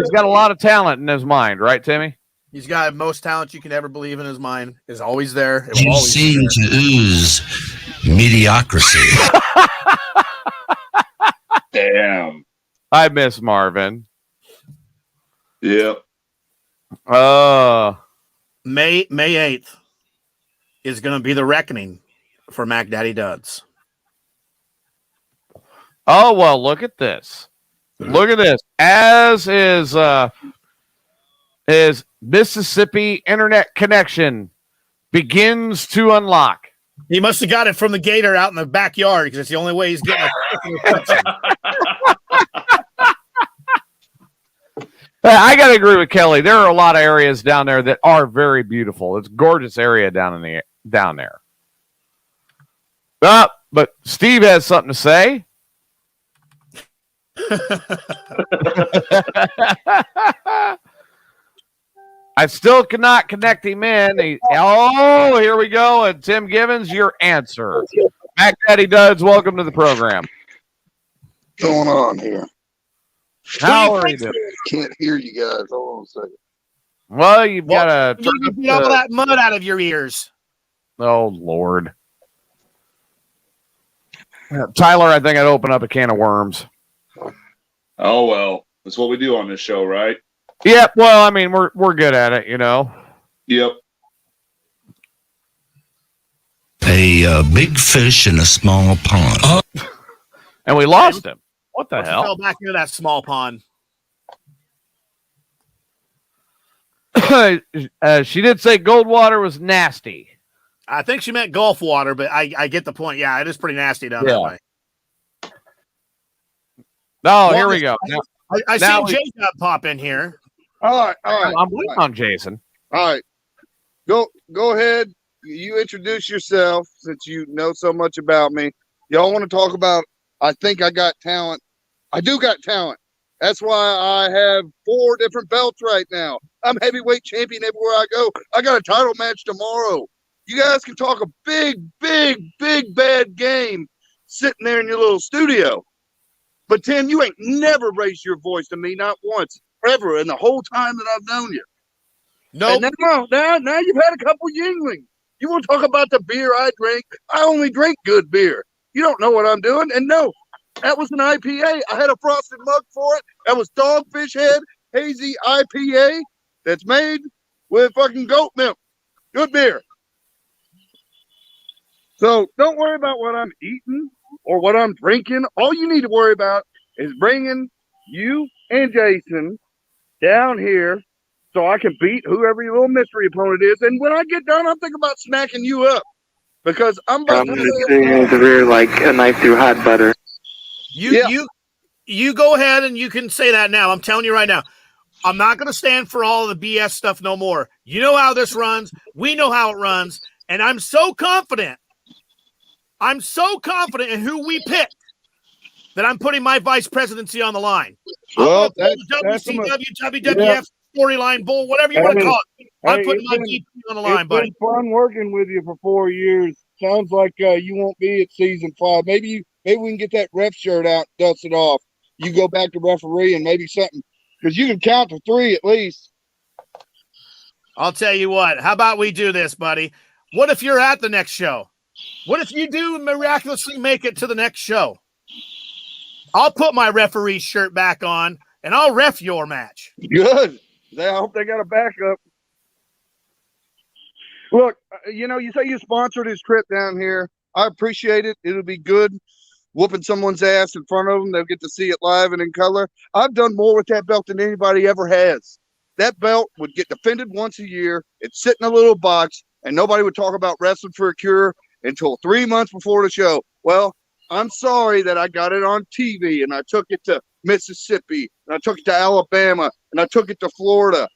got a lot of talent in his mind, right, Timmy? He's got most talent you can ever believe in his mind. Is always there. You seem to ooze mediocrity. Damn. I miss Marvin. Yep. May 8th is going to be the reckoning for Mac Daddy Duds. Oh, well, look at this. Look at this. As is Mississippi internet connection begins to unlock. He must have got it from the gator out in the backyard because it's the only way he's getting it. I got to agree with Kelly. There are a lot of areas down there that are very beautiful. It's a gorgeous area down there. But Steve has something to say. I still cannot connect him in. Here we go. And Tim Givens, your answer. Mac Daddy Duds, welcome to the program. What's going on here? How are you doing? Can't hear you guys. Hold on a second. Well, you've got to get all that mud out of your ears. Oh, Lord. Tyler, I think I'd open up a can of worms. Oh, well. That's what we do on this show, right? Yep. Well, I mean, we're good at it, you know. Yep. a big fish in a small pond. And we lost him. What the Once he hell? fell back into that small pond. She did say Goldwater was nasty. I think she meant Gulf water, but I get the point. Yeah, it is pretty nasty down that way. No, here we go. Now, I seen Jason pop in here. All right. I'm waiting on Jason. All right. Go ahead. You introduce yourself since you know so much about me. Y'all want to talk about, I think I got talent. I do got talent. That's why I have 4 different belts right now. I'm heavyweight champion everywhere I go. I got a title match tomorrow. You guys can talk a big, bad game sitting there in your little studio. But Tim, you ain't never raised your voice to me, not once, ever, in the whole time that I've known you. No. Nope. Now you've had a couple Yinglings. You want to talk about the beer I drink? I only drink good beer. You don't know what I'm doing. And no, that was an IPA. I had a frosted mug for it. That was Dogfish Head Hazy IPA that's made with fucking goat milk. Good beer. So don't worry about what I'm eating or what I'm drinking. All you need to worry about is bringing you and Jason down here so I can beat whoever your little mystery opponent is. And when I get done, I'm thinking about smacking you up because I'm about to the rear like a knife through hot butter. You go ahead and you can say that now. I'm telling you right now. I'm not going to stand for all of the BS stuff no more. You know how this runs. We know how it runs. And I'm so confident. I'm so confident in who we picked that I'm putting my vice presidency on the line. Well, that's WCW, WWF, storyline, bull, whatever you want to call it. I'm putting my VP on the line, buddy. It's been fun working with you for 4 years. Sounds like you won't be at season 5. Maybe we can get that ref shirt out, dust it off. You go back to referee and maybe something. Because you can count to 3 at least. I'll tell you what. How about we do this, buddy? What if you're at the next show? What if you do miraculously make it to the next show? I'll put my referee shirt back on, and I'll ref your match. Good. I hope they got a backup. Look, you say you sponsored his trip down here. I appreciate it. It'll be good. Whooping someone's ass in front of them. They'll get to see it live and in color. I've done more with that belt than anybody ever has. That belt would get defended once a year. It'd sit in a little box, and nobody would talk about wrestling for a cure until 3 months before the show. Well, I'm sorry that I got it on TV, and I took it to Mississippi, and I took it to Alabama, and I took it to Florida,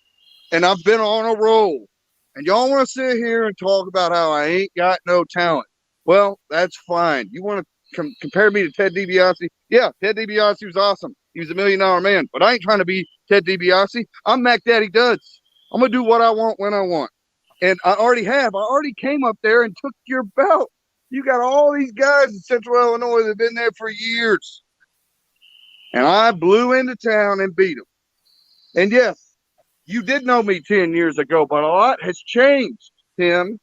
and I've been on a roll. And y'all want to sit here and talk about how I ain't got no talent. Well, that's fine. You want to compare me to Ted DiBiase? Yeah, Ted DiBiase was awesome. He was $1 million man, but I ain't trying to be Ted DiBiase. I'm Mac Daddy Duds. I'm going to do what I want when I want. And I already have. I already came up there and took your belt. You got all these guys in Central Illinois that have been there for years. And I blew into town and beat them. And yes, you did know me 10 years ago, but a lot has changed, Tim.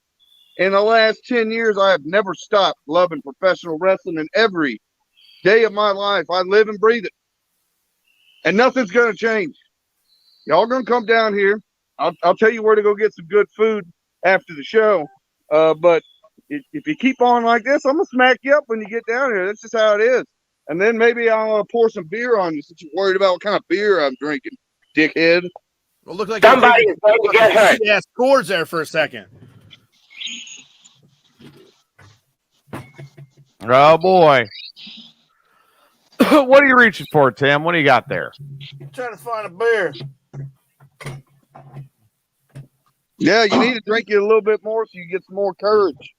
In the last 10 years, I have never stopped loving professional wrestling, and every day of my life, I live and breathe it. And nothing's going to change. Y'all going to come down here. I'll tell you where to go get some good food after the show. But if you keep on like this, I'm going to smack you up when you get down here. That's just how it is. And then maybe I'll pour some beer on you since you're worried about what kind of beer I'm drinking, dickhead. Well, look like somebody is going to get hurt. Yeah, scores there for a second. Oh, boy. What are you reaching for, Tim? What do you got there? I'm trying to find a beer. Yeah, you need to drink it a little bit more so you get some more courage.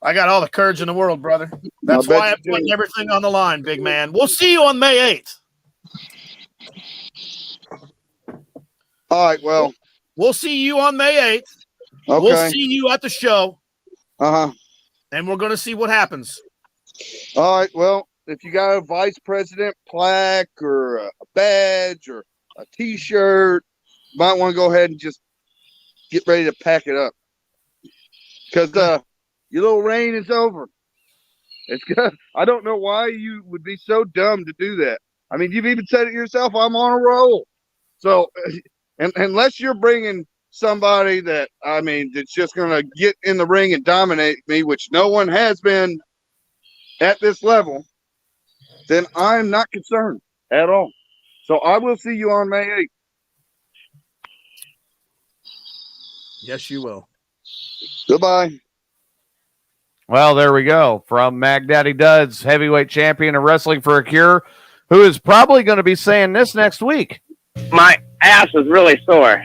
I got all the courage in the world, brother. That's why I'm putting everything on the line, big man. We'll see you on May 8th. All right, well. We'll see you on May 8th. Okay. We'll see you at the show. Uh-huh. And we're going to see what happens. All right, well, if you got a vice president plaque or a badge or a T-shirt, you might want to go ahead and just get ready to pack it up. Because your little reign is over. It's good. I don't know why you would be so dumb to do that. I mean, you've even said it yourself. I'm on a roll. So, and unless you're bringing somebody that, I mean, that's just going to get in the ring and dominate me, which no one has been at this level, then I'm not concerned at all. So I will see you on May 8th. Yes, you will. Goodbye. Well, there we go. From Mag Daddy Duds, heavyweight champion of Wrestling for a Cure, who is probably going to be saying this next week. My ass is really sore.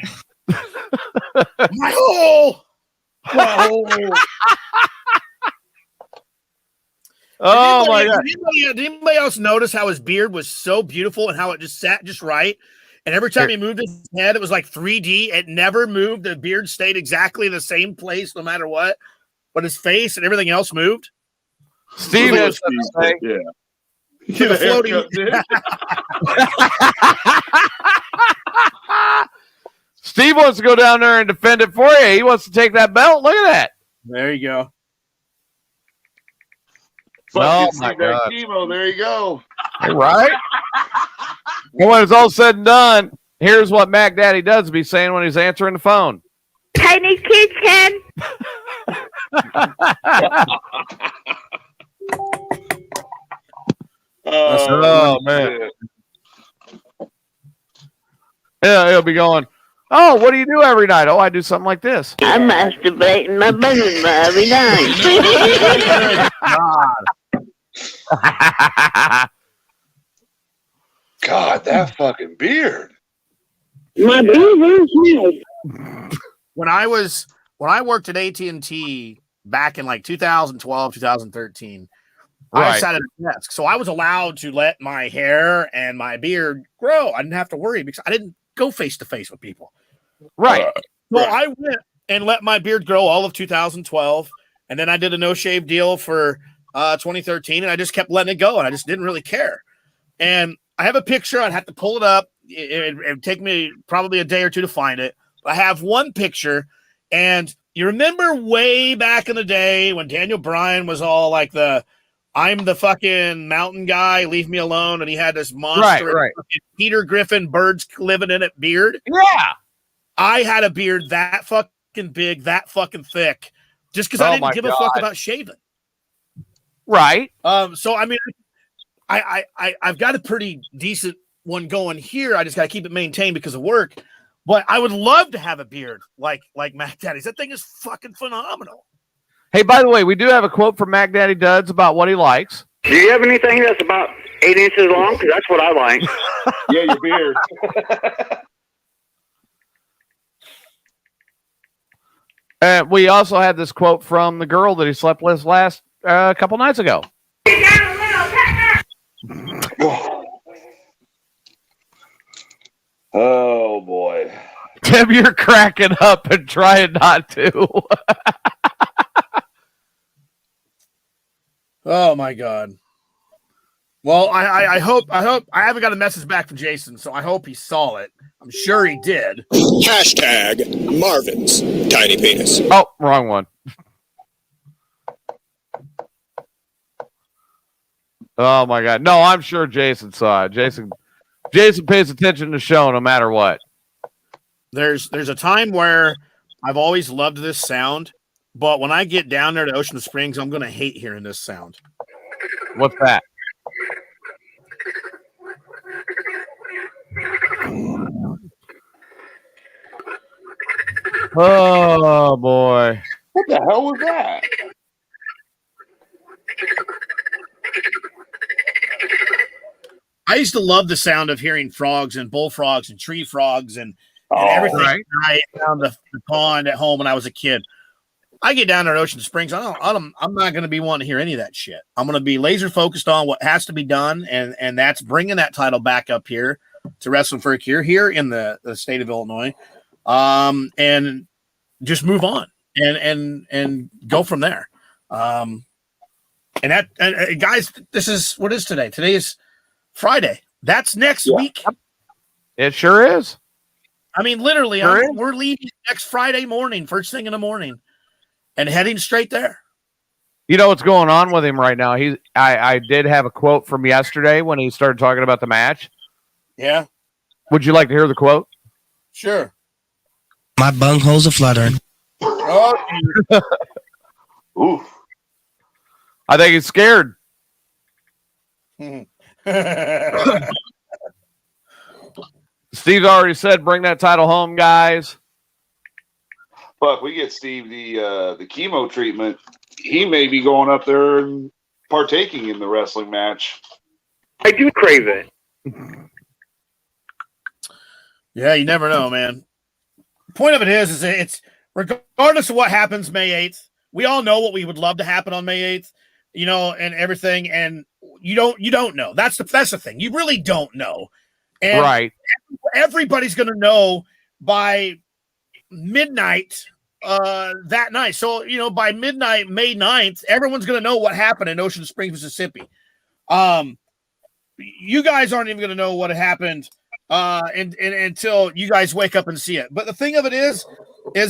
My hole. Oh my God! Did anybody else notice how his beard was so beautiful and how it just sat just right? And every time he moved his head, it was like 3D. It never moved. The beard stayed exactly in the same place, no matter what. But his face and everything else moved. Steve is yeah. To the floating. Steve wants to go down there and defend it for you. He wants to take that belt. Look at that. There you go. Oh my God! Chemo, there you go. All right. And when it's all said and done, here's what Mac Daddy does be saying when he's answering the phone. Chinese kids can. Oh man. Yeah, he'll be going, oh, what do you do every night? Oh, I do something like this. I masturbate in my bedroom every night. God, that fucking beard. My beard is nice. When I worked at AT&T back in like 2012, 2013, I Right. sat at a desk. So I was allowed to let my hair and my beard grow. I didn't have to worry because I didn't go face to face with people. Right. So I went and let my beard grow all of 2012. And then I did a no shave deal for 2013, and I just kept letting it go. And I just didn't really care. And I have a picture. I'd have to pull it up. It'd take me probably a day or two to find it. I have one picture, and you remember way back in the day when Daniel Bryan was all like I'm the fucking mountain guy, leave me alone, and he had this monster Right. Peter Griffin birds living in it beard. Yeah. I had a beard that fucking big, that fucking thick, just because I didn't give a fuck about shaving. Right. So I mean, I've got a pretty decent one going here. I just got to keep it maintained because of work. But I would love to have a beard like Mac Daddy's. That thing is fucking phenomenal. Hey, by the way, we do have a quote from Mac Daddy Duds about what he likes. Do you have anything that's about 8 inches long? Because that's what I like. Yeah, your beard. We also had this quote from the girl that he slept with last couple nights ago. Oh boy. Tim, you're cracking up and trying not to. Oh my God. Well, I hope I haven't got a message back from Jason, so I hope he saw it. I'm sure he did. Hashtag Marvin's tiny penis. Oh, wrong one. Oh my God. No, I'm sure Jason saw it. Jason pays attention to the show no matter what. There's a time where I've always loved this sound, but when I get down there to Ocean Springs, I'm going to hate hearing this sound. What's that? Oh boy. What the hell was that? I used to love the sound of hearing frogs and bullfrogs and tree frogs and everything right down the pond at home when I was a kid. I get down there at Ocean Springs. I'm not going to be wanting to hear any of that shit. I'm going to be laser focused on what has to be done, and that's bringing that title back up here to Wrestling for a Cure here in the state of Illinois, and just move on and go from there. And guys, this is what is today? Today is Friday. That's next week. It sure is. I mean, literally, we're leaving next Friday morning, first thing in the morning, and heading straight there. You know what's going on with him right now? I did have a quote from yesterday when he started talking about the match. Yeah. Would you like to hear the quote? Sure. My bunghole's a fluttering. Oh, Oof. I think he's scared. Steve's already said, bring that title home, guys. But if we get Steve the chemo treatment, he may be going up there and partaking in the wrestling match. I do crave it. Yeah, you never know, man. Point of it is it's regardless of what happens May 8th, we all know what we would love to happen on May 8th, you know, and everything, and you don't know. That's the thing. You really don't know. And right. Everybody's gonna know by midnight that night. So, you know, by midnight, May 9th, everyone's gonna know what happened in Ocean Springs, Mississippi. You guys aren't even gonna know what happened and until you guys wake up and see it. But the thing of it is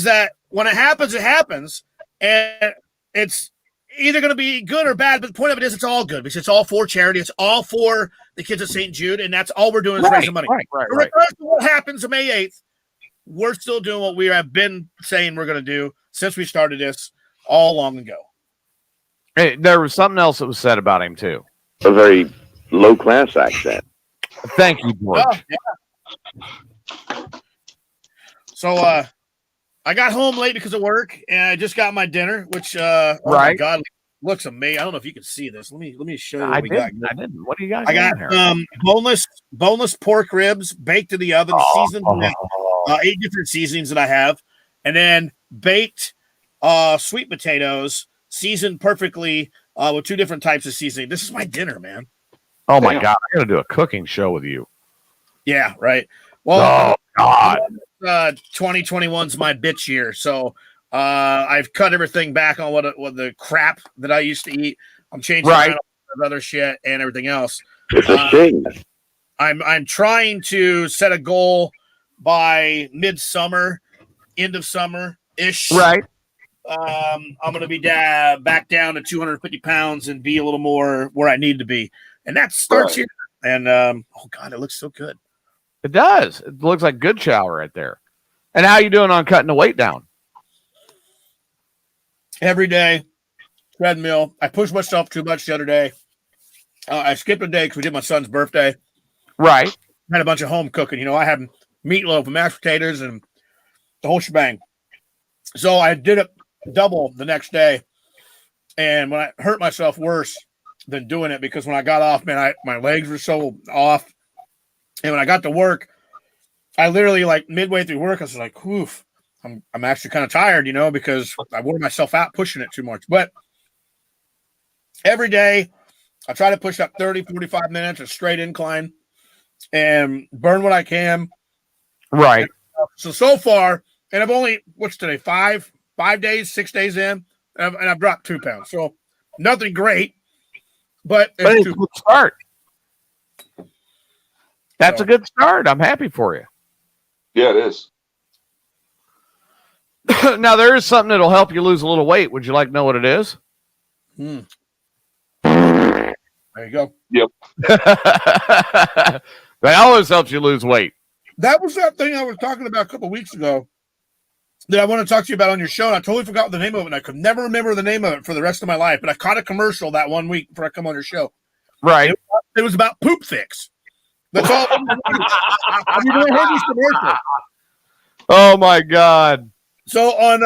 that when it happens, and it's either going to be good or bad. But the point of it is, it's all good because it's all for charity. It's all for the kids at St. Jude, and that's all we're doing is raising money. Right. Regardless of what happens on May 8th, we're still doing what we have been saying we're going to do since we started this all long ago. Hey, there was something else that was said about him too. A very low class accent. Thank you, George. Oh, yeah. So I got home late because of work, and I just got my dinner, which oh my God, looks amazing. I don't know if you can see this. Let me show you what we got. I didn't. What do you got? I got boneless pork ribs baked in the oven, seasoned with 8 different seasonings that I have, and then baked sweet potatoes seasoned perfectly with 2 different types of seasoning. This is my dinner, man. Oh my God, I got to do a cooking show with you. Yeah, right. Well, oh God, 2021's my bitch year, so I've cut everything back on what the crap that I used to eat. I'm changing around all other shit and everything else. I'm trying to set a goal by midsummer, end of summer ish. Right. I'm going to be back down to 250 pounds and be a little more where I need to be, and that starts here. And oh God, it looks so good. It does. It looks like good shower right there. And how you doing on cutting the weight down? Every day, treadmill. I pushed myself too much the other day. I skipped a day because we did my son's birthday. Right. Had a bunch of home cooking. You know, I had meatloaf and mashed potatoes and the whole shebang. So I did it double the next day. And when I hurt myself worse than doing it, because when I got off, man, my legs were so off. And when I got to work, I literally, like, midway through work, I was like, oof, I'm actually kind of tired, you know, because I wore myself out pushing it too much. But every day, I try to push up 30, 45 minutes, a straight incline, and burn what I can. Right. So far, and I've only, what's today, 5 days, 6 days in, and I've dropped 2 pounds. So nothing great, but it's a good start. That's a good start. I'm happy for you. Yeah, it is. Now, there is something that'll help you lose a little weight. Would you like to know what it is? There you go. Yep. That always helps you lose weight. That was that thing I was talking about a couple of weeks ago that I want to talk to you about on your show. And I totally forgot the name of it. And I could never remember the name of it for the rest of my life. But I caught a commercial that one week before I come on your show. Right. It was about poop fix. That's all. Have you ever heard this commercial? Oh my God! So on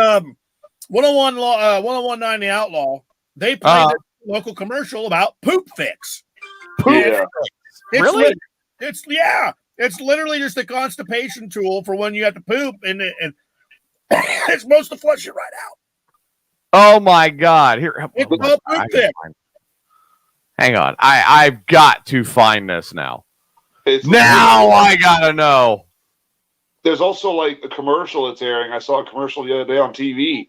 101.9 The Outlaw, they played this local commercial about poop fix. Yeah. Really? It's literally just a constipation tool for when you have to poop, and it's supposed to flush it right out. Oh my God! Here, it's called poop fix. Hang on, I've got to find this now. I gotta know. There's also like a commercial that's airing. I saw a commercial the other day on TV.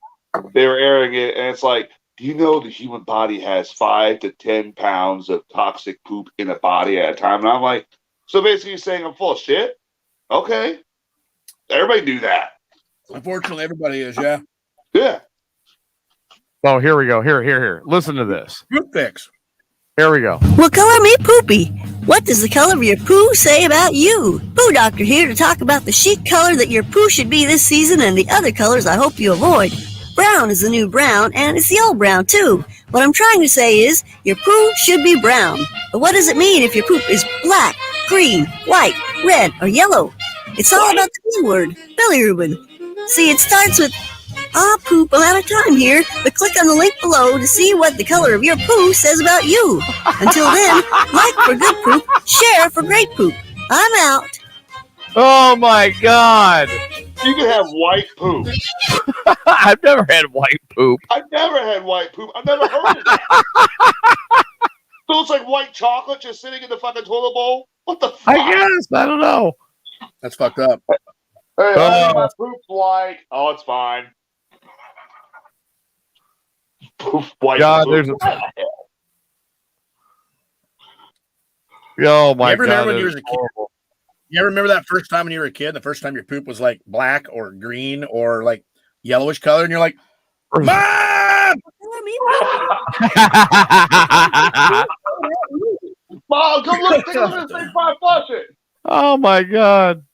They were airing it, and it's like, do you know the human body has 5 to 10 pounds of toxic poop in a body at a time? And I'm like, so basically you're saying I'm full of shit? Okay. Everybody do that. Unfortunately, everybody is, yeah. Yeah. Oh, here we go. Here. Listen to this. Poop fix. Here we go. Well, color me poopy. What does the color of your poo say about you? Poo Doctor here to talk about the chic color that your poo should be this season and the other colors I hope you avoid. Brown is the new brown, and it's the old brown, too. What I'm trying to say is, your poo should be brown. But what does it mean if your poop is black, green, white, red, or yellow? It's all about the B word, bilirubin. See, it starts with, poop, I'm out of time here, but click on the link below to see what the color of your poo says about you. Until then, like for good poop, share for great poop. I'm out. Oh, my God. You can have white poop. I've never had white poop. I've never had white poop. I've never heard of that. So it's like white chocolate just sitting in the fucking toilet bowl? What the fuck? I guess. I don't know. That's fucked up. Hey, my poop's white. Oh, it's fine. Poof, white God, poop. there's oh, my You ever God. remember when you was a kid? You ever remember that first time when you were a kid? The first time your poop was like black or green or like yellowish color, and you're like, Mom! Mom, come look. Take a look at this thing before I flush it. Oh, my God.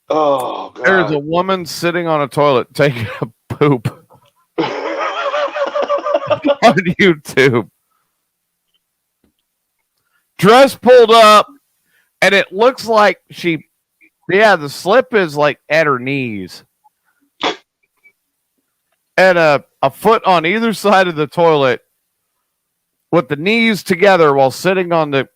Oh, God. There's a woman sitting on a toilet taking a poop on YouTube. Dress pulled up, and it looks like the slip is like at her knees. And a foot on either side of the toilet with the knees together while sitting on the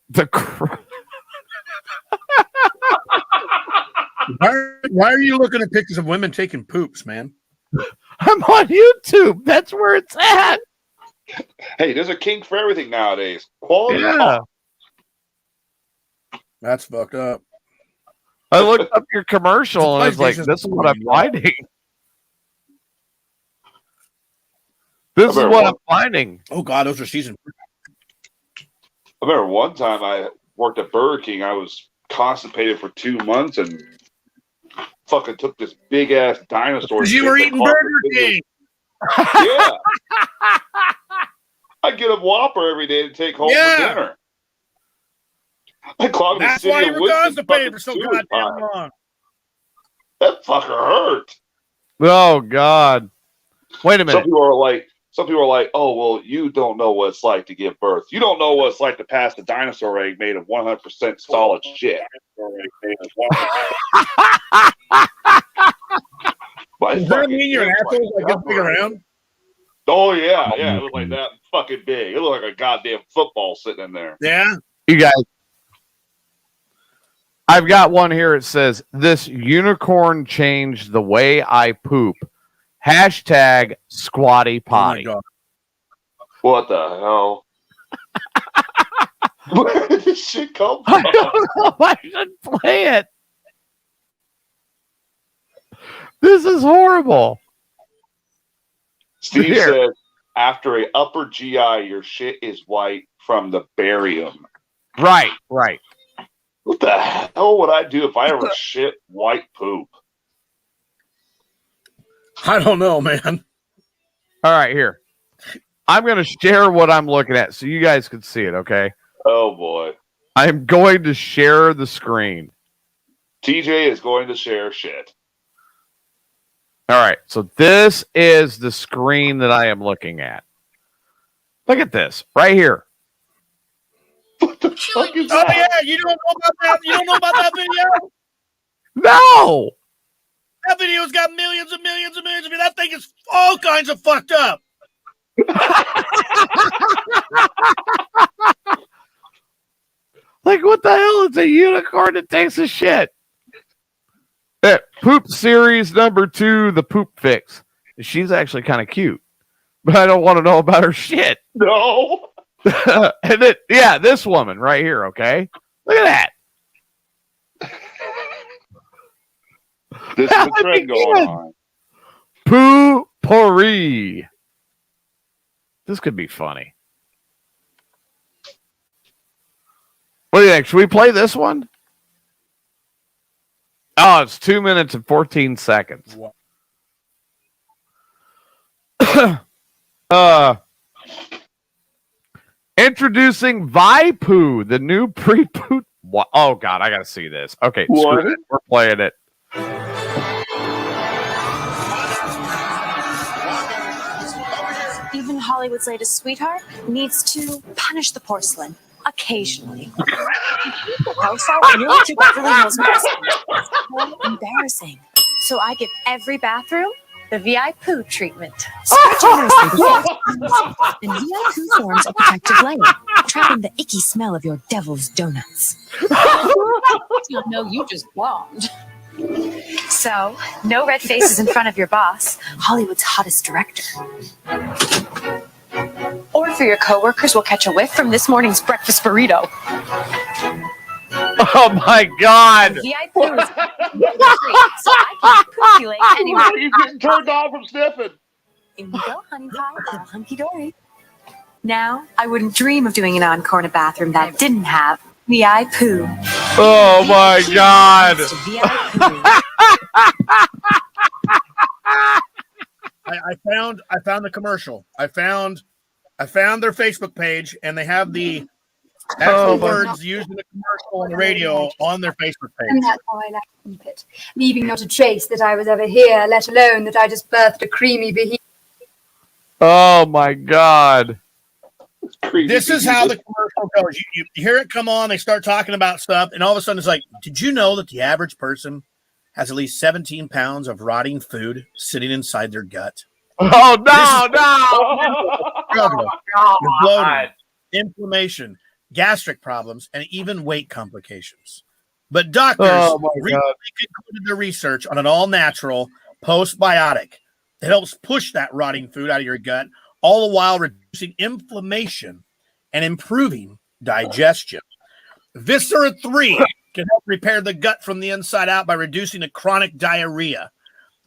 Why are you looking at pictures of women taking poops, man? I'm on YouTube. That's where it's at. Hey, there's a kink for everything nowadays. Quality. Yeah. That's fucked up. I looked up your commercial and I was like, this is what I'm finding. This is what I'm finding. Oh, God, those are season. I remember one time I worked at Burger King. I was constipated for 2 months and fucking took this big ass dinosaur. Because you were eating Burger King. Yeah. I get a Whopper every day to take home for dinner. I clogged the That's city why of you were Winston constipated for so fucking goddamn suicide. long. That fucker hurt. Oh, God. Wait a minute. Some people are like, oh, well, you don't know what it's like to give birth. You don't know what it's like to pass a dinosaur egg made of 100% solid shit. Does that mean your asshole like gets big around? Oh, yeah. It looked like that fucking big. It looked like a goddamn football sitting in there. Yeah. You guys, I've got one here. It says, this unicorn changed the way I poop. Hashtag squatty potty. Oh, what the hell? Where did this shit come from? I don't know if I should play it. This is horrible. Steve said, after a upper GI, your shit is white from the barium. Right. What the hell would I do if I ever shit white poop? I don't know, man. All right, here. I'm going to share what I'm looking at so you guys can see it, okay? Oh, boy. I'm going to share the screen. TJ is going to share shit. All right, so this is the screen that I am looking at. Look at this, right here. What the fuck is Oh, that? yeah, you don't know about that? You don't know about that video? No! That video's got millions and millions and millions of views. That thing is all kinds of fucked up. Like, what the hell is a unicorn that takes a shit? Poop series number 2, the poop fix. She's actually kind of cute, but I don't want to know about her shit. No. And then, yeah, this woman right here, okay? Look at that. This is the trend going on. Poo pourri. This could be funny. What do you think? Should we play this one? Oh, it's 2 minutes and 14 seconds. Introducing Vipoo, the new pre-poop. Oh, God, I got to see this. Okay, screw it. We're playing it. Even Hollywood's latest sweetheart needs to punish the porcelain occasionally. House out really to Beverly Hills Master. It's so embarrassing. So I give every bathroom the VIP treatment. Spray generously before and VIP forms a protective layer, trapping the icky smell of your devil's donuts. No, you just bombed. So, no red faces in front of your boss, Hollywood's hottest director. Or for your coworkers will catch a whiff from this morning's breakfast burrito. Oh my God! VIP is so I can populate anywhere. He's getting turned off from sniffing. In you go, honey pie, all hunky dory. Now, I wouldn't dream of doing an encore in a bathroom that didn't have VIP. Oh my God! I found the commercial. I found their Facebook page, and they have the actual words used in the commercial on the radio on their Facebook page. And that's how I like to keep it, leaving not a trace that I was ever here, let alone that I just birthed a creamy behemoth. Oh my God! This is how the commercial goes. You hear it come on, they start talking about stuff, and all of a sudden it's like, did you know that the average person has at least 17 pounds of rotting food sitting inside their gut? Oh, no. Bloating, inflammation, gastric problems, and even weight complications. But doctors recently concluded their research on an all-natural postbiotic that helps push that rotting food out of your gut, all the while reducing inflammation and improving digestion. Viscera 3 can help repair the gut from the inside out by reducing the chronic diarrhea,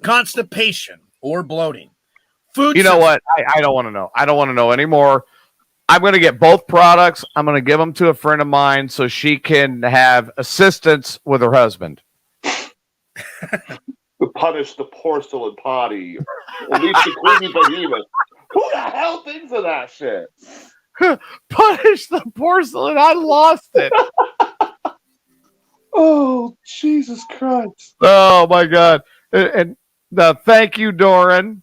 constipation, or bloating. You know what? I don't want to know. I don't want to know anymore. I'm going to get both products. I'm going to give them to a friend of mine so she can have assistance with her husband. To punish the porcelain potty. At least the creamy behemoth. Who the hell thinks of that shit? Punish the porcelain. I lost it. Oh, Jesus Christ. Oh, my God. And thank you, Doran.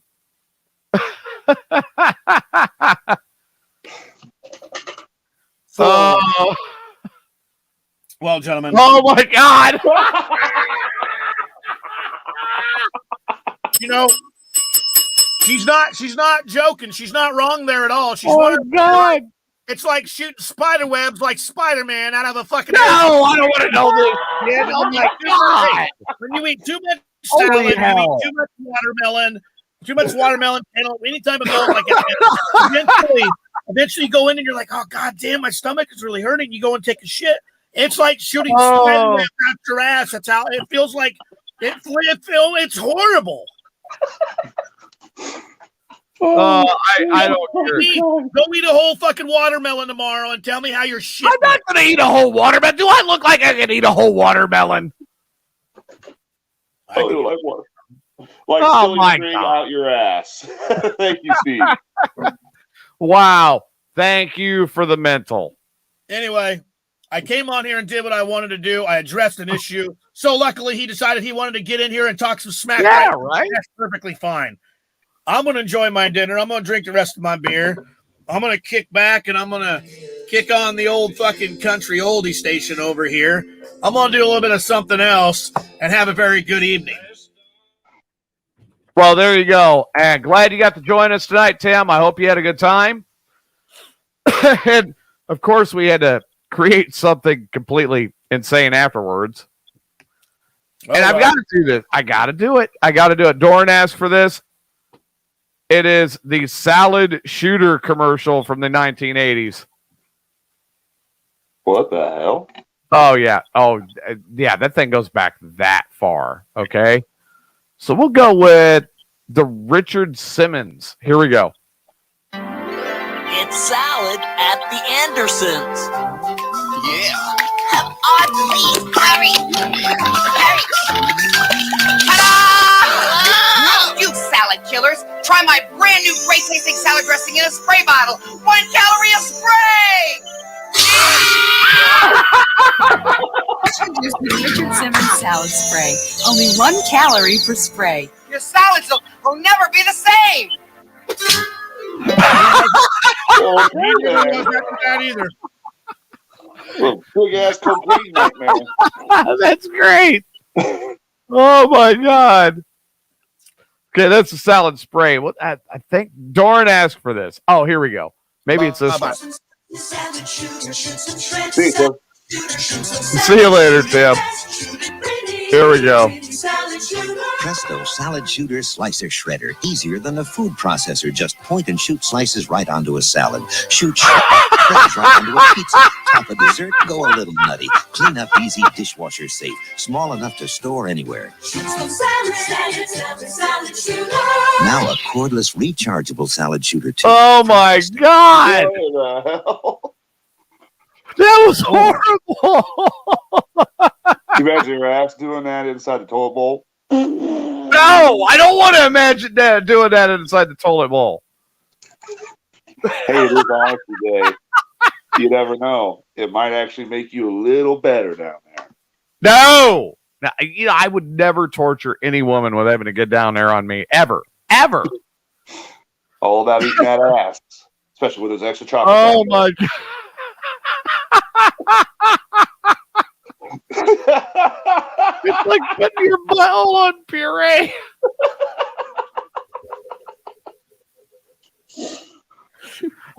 Well, gentlemen. Oh, my God. You know, she's not joking. She's not wrong there at all. She's God. It's like shooting spider webs like Spider-Man out of a fucking. No, I don't want to know this. Yeah, Oh my God. When you eat too much salad, Holy you hell. eat too much watermelon, and any type of milk like that. Eventually you go in and you're like, oh God damn, my stomach is really hurting. You go and take a shit. It's like shooting spider webs out your ass. That's how it feels like. It's horrible. I don't care. Go eat a whole fucking watermelon tomorrow and tell me how you're shit. I'm not going to eat a whole watermelon. Do I look like I can eat a whole watermelon? Like Oh, silly my string God. out your ass. Thank you, Steve. Wow. Thank you for the mental. Anyway, I came on here and did what I wanted to do. I addressed an issue. So luckily he decided he wanted to get in here and talk some smack. Yeah, right. That's perfectly fine. I'm going to enjoy my dinner. I'm going to drink the rest of my beer. I'm going to kick back and I'm going to kick on the old fucking country oldie station over here. I'm going to do a little bit of something else and have a very good evening. Well, there you go. And glad you got to join us tonight, Tim. I hope you had a good time. And, of course, we had to create something completely insane afterwards. And I've got to do this. I got to do it. Doran asked for this. It is the salad shooter commercial from the 1980s. What the hell? Oh, yeah. Oh, yeah. That thing goes back that far. Okay. So we'll go with the Richard Simmons. Here we go. It's salad at the Andersons. Yeah. Come on, please, hurry! Ta-da! You salad killers, try my brand new great tasting salad dressing in a spray bottle. 1 calorie a spray! Introducing Richard Simmons salad spray. Only 1 calorie per spray. Your salads will never be the same! Oh, Neither was after that either. Big ass cocaine nightmare. That's great. Oh my God. Okay, that's a salad spray. What I think Doran asked for this. Oh, here we go. Maybe it's this one. See you later, Tim. Here we go. Presto Salad Shooter Slicer Shredder. Easier than a food processor. Just point and shoot slices right onto a salad. Shoot shredders right onto a pizza. Top a dessert, go a little nutty. Clean up easy, dishwasher safe. Small enough to store anywhere. Now a cordless rechargeable salad shooter too. Oh my God. That was horrible. You imagine your ass doing that inside the toilet bowl? No, I don't want to imagine that doing that inside the toilet bowl. Hey, it is honesty day. You never know. It might actually make you a little better down there. No. Now, I would never torture any woman with having to get down there on me. Ever. Ever. All about eating that ass. Especially with those extra chocolate. Oh, my God. It's like putting your butthole on puree.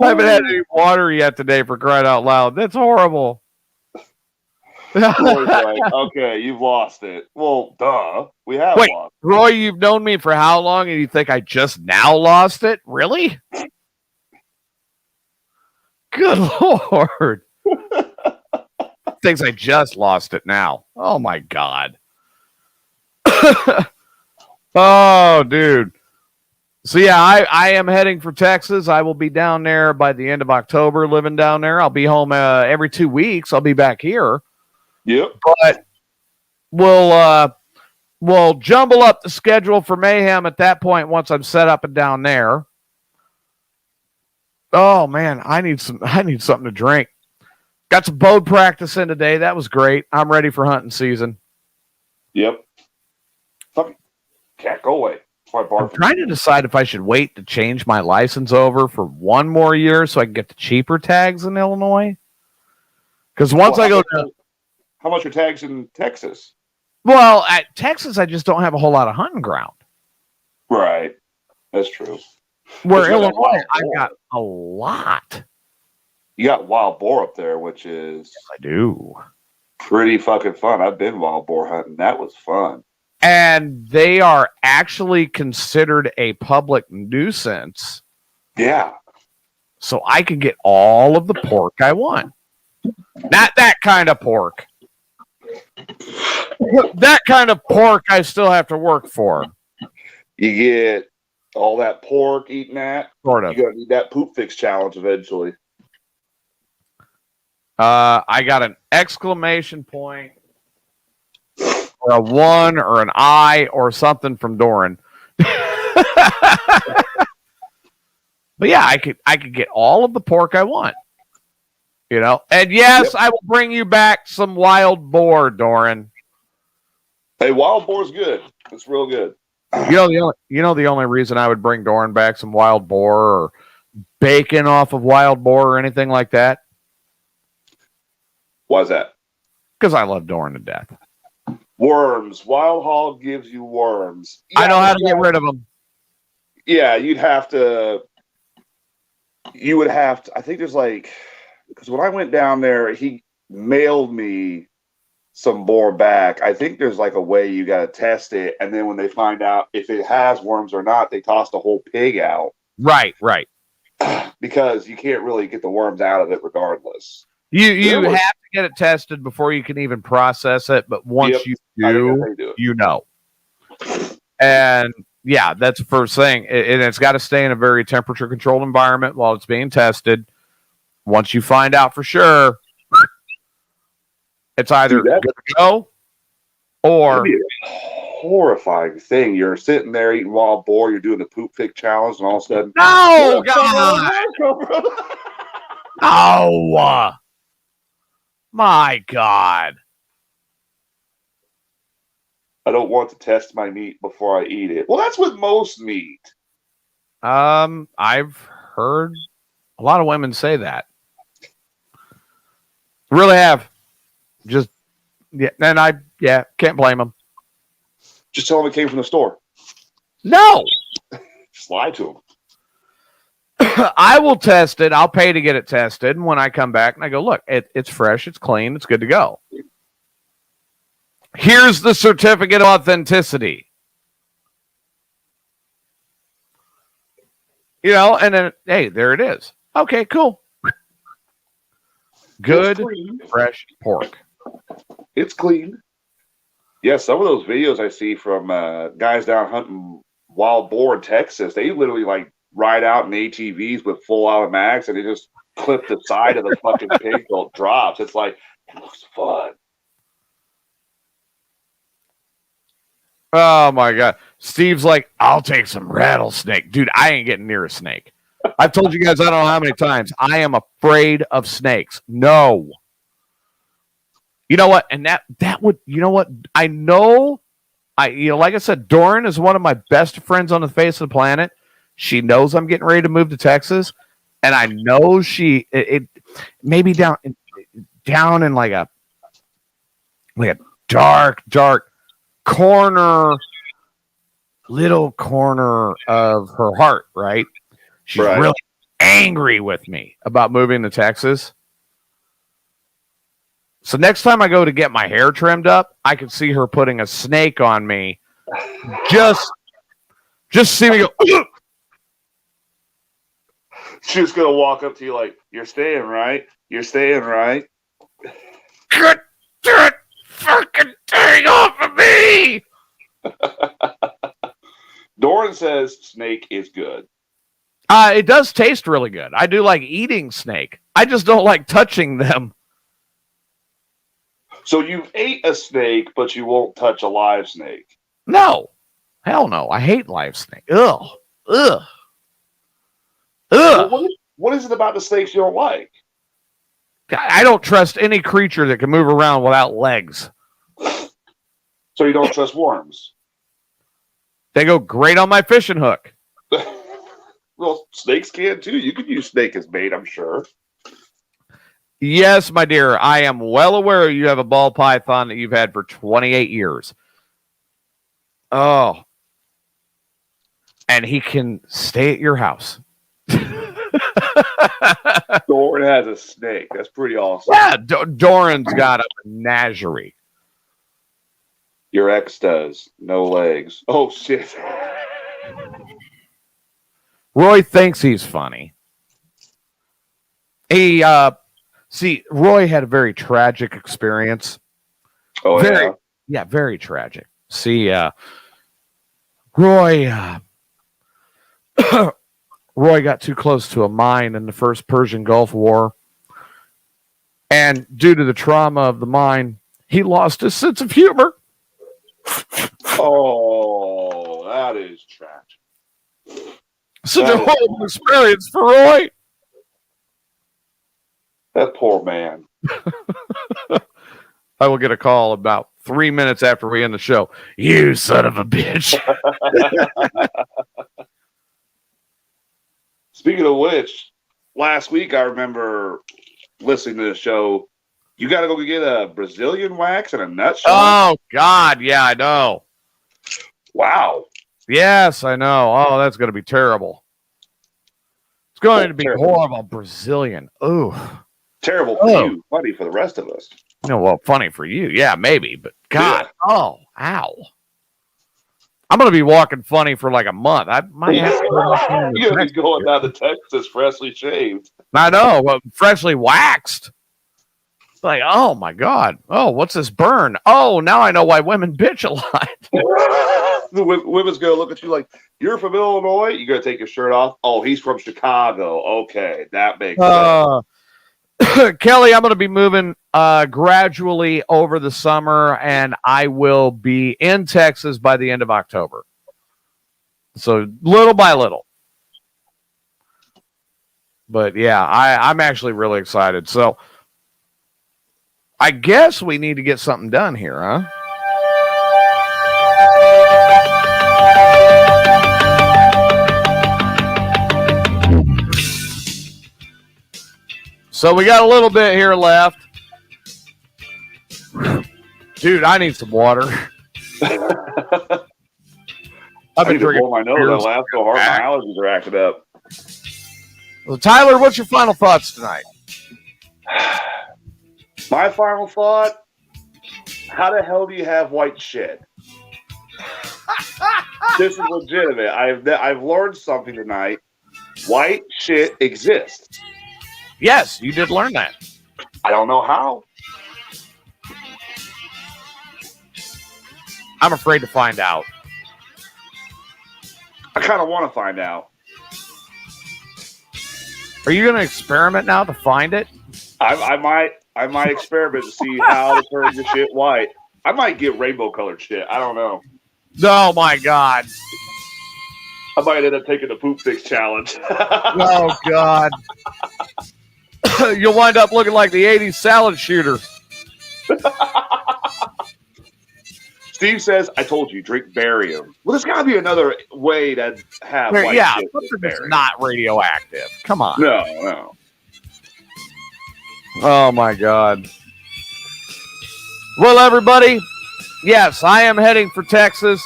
I haven't had any water yet today, for crying out loud. That's horrible. Roy's like, okay, you've lost it. Well, duh. We have Wait, lost. Roy, you've known me for how long, and you think I just now lost it? Really? Good Lord. Thinks I just lost it now. Oh, my God. Oh, dude. So, yeah, I am heading for Texas. I will be down there by the end of October, living down there. I'll be home every 2 weeks. I'll be back here. Yep. But we'll jumble up the schedule for Mayhem at that point once I'm set up and down there. Oh, man, I need something to drink. Got some bow practice in today. That was great. I'm ready for hunting season. Yep. Fucking can't go away. I'm trying to decide if I should wait to change my license over for 1 more year so I can get the cheaper tags in Illinois. Because once I go to... How much are tags in Texas? Well, at Texas, I just don't have a whole lot of hunting ground. Right. That's true. Where Illinois, I got a lot. You got wild boar up there, which is... Yes, I do. Pretty fucking fun. I've been wild boar hunting. That was fun. And they are actually considered a public nuisance. Yeah. So I can get all of the pork I want. Not that kind of pork. That kind of pork I still have to work for. You get all that pork eating that. Sort of. You're going to need that poop fix challenge eventually. I got an exclamation point, or a 1, or an I, or something from Doran. But yeah, I could get all of the pork I want. You know, and yes, yep. I will bring you back some wild boar, Doran. Hey, wild boar's good. It's real good. The only reason I would bring Doran back some wild boar or bacon off of wild boar or anything like that. Why's that? Because I love Doran to death. Worms. Wild hog gives you worms. Yeah, I know how to get rid of them. Yeah, you would have to. I think there's like, because when I went down there, he mailed me some boar back. I think there's like a way you got to test it, and then when they find out if it has worms or not, they toss the whole pig out. Right. Because you can't really get the worms out of it regardless. You have to get it tested before you can even process it, but once you do, you know. And yeah, that's the first thing. And it's got to stay in a very temperature controlled environment while it's being tested. Once you find out for sure, it's either good to go or horrifying thing. You're sitting there eating wild boar, you're doing the poop pick challenge, and all of a sudden, No, God. Oh, my God. I don't want to test my meat before I eat it. Well, that's with most meat. I've heard a lot of women say that. Really have. Just, yeah, and can't blame them. Just tell them it came from the store. No. Just lie to them. I will test it. I'll pay to get it tested. And when I come back and I go, look, it's fresh, it's clean, it's good to go. Here's the certificate of authenticity. You know, and then, hey, there it is. Okay, cool. Good, fresh pork. It's clean. Yeah, some of those videos I see from guys down hunting wild boar in Texas, they literally like ride out in ATVs with full automatics and they just clip the side of the fucking pig till it drops. It's like, it looks fun. Oh my God. Steve's like, I'll take some rattlesnake. Dude, I ain't getting near a snake. I've told you guys I don't know how many times. I am afraid of snakes. No. You know what? And that would, you know what? I know, like I said, Doran is one of my best friends on the face of the planet. She knows I'm getting ready to move to Texas. And I know it maybe down in like a dark little corner of her heart, right? She's really angry with me about moving to Texas. So next time I go to get my hair trimmed up, I can see her putting a snake on me. Just see me go. She's gonna walk up to you like, "You're staying, right? You're staying, right?" Get that fucking thing off of me! Doran says snake is good. It does taste really good. I do like eating snake. I just don't like touching them. So you ate a snake, but you won't touch a live snake? No. Hell no. I hate live snake. Ugh. What is it about the snakes you don't like? I don't trust any creature that can move around without legs. So you don't trust worms? They go great on my fishing hook. Well, snakes can too. You could use snake as bait, I'm sure. Yes, my dear. I am well aware you have a ball python that you've had for 28 years. Oh. And he can stay at your house. Doran has a snake. That's pretty awesome. Yeah, Doran's got a menagerie. Your ex does. No legs. Oh, shit. Roy thinks he's funny. Roy had a very tragic experience. Oh, very, yeah, very tragic. Roy got too close to a mine in the first Persian Gulf War. And due to the trauma of the mine, he lost his sense of humor. Oh, that is tragic. Such a horrible experience for Roy. That poor man. I will get a call about 3 minutes after we end the show. You son of a bitch. Speaking of which, last week I remember listening to the show. You got to go get a Brazilian wax and a nut shot? Oh, God. Yeah, I know. Wow. Yes, I know. Oh, that's going to be terrible. It's going to be horrible. Brazilian. Ooh. Terrible for you. Funny for the rest of us. No, well, funny for you. Yeah, maybe. But God. Yeah. Oh, ow. I'm going to be walking funny for like a month. I might have to. You're going to be going down to Texas freshly shaved. I know. Well, freshly waxed. Like, oh my God. Oh, what's this burn? Oh, now I know why women bitch a lot. The women's going to look at you like, you're from Illinois? You're going to take your shirt off? Oh, he's from Chicago. Okay, that makes sense. Kelly, I'm going to be moving gradually over the summer, and I will be in Texas by the end of October. So little by little. But yeah, I'm actually really excited. So I guess we need to get something done here, huh? So we got a little bit here left. Dude, I need some water. I've been drinking my nose. I laughed so hard, my allergies are acting up. Well, Tyler, what's your final thoughts tonight? My final thought: how the hell do you have white shit? This is legitimate. I've learned something tonight. White shit exists. Yes, you did learn that. I don't know how. I'm afraid to find out. I kind of want to find out. Are you going to experiment now to find it? I might experiment to see how to turn the shit white. I might get rainbow colored shit. I don't know. Oh my God. I might end up taking the poop fix challenge. Oh God. You'll wind up looking like the 80s salad shooter. Steve says, I told you, drink barium. Well, there's got to be another way to have white shit. Something that's not radioactive. Come on. No. Oh, my God. Well, everybody, yes, I am heading for Texas.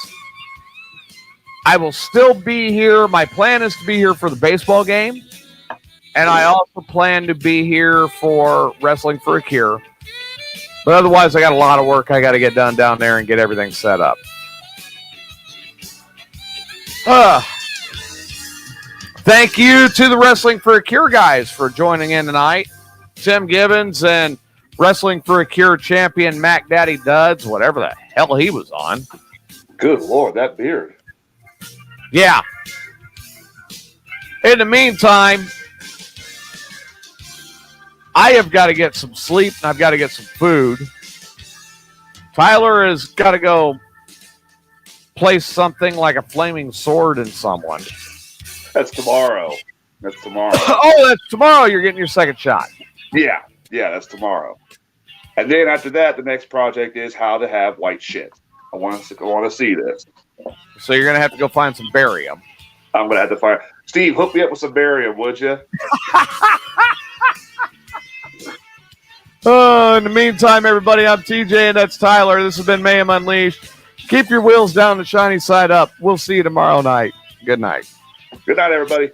I will still be here. My plan is to be here for the baseball game. And I also plan to be here for Wrestling for a Cure. But otherwise, I got a lot of work I got to get done down there and get everything set up. Thank you to the Wrestling for a Cure guys for joining in tonight. Tim Gibbons and Wrestling for a Cure champion Mac Daddy Duds, whatever the hell he was on. Good Lord, that beard. Yeah. In the meantime, I have got to get some sleep, and I've got to get some food. Tyler has got to go place something like a flaming sword in someone. That's tomorrow. That's tomorrow. Oh, that's tomorrow. You're getting your second shot. Yeah, that's tomorrow. And then after that, the next project is how to have white shit. I want to see this. So you're going to have to go find some barium. I'm going to have to find... Steve, hook me up with some barium, would you? In the meantime, everybody, I'm TJ, and that's Tyler. This has been Mayhem Unleashed. Keep your wheels down, the shiny side up. We'll see you tomorrow night. Good night. Good night, everybody.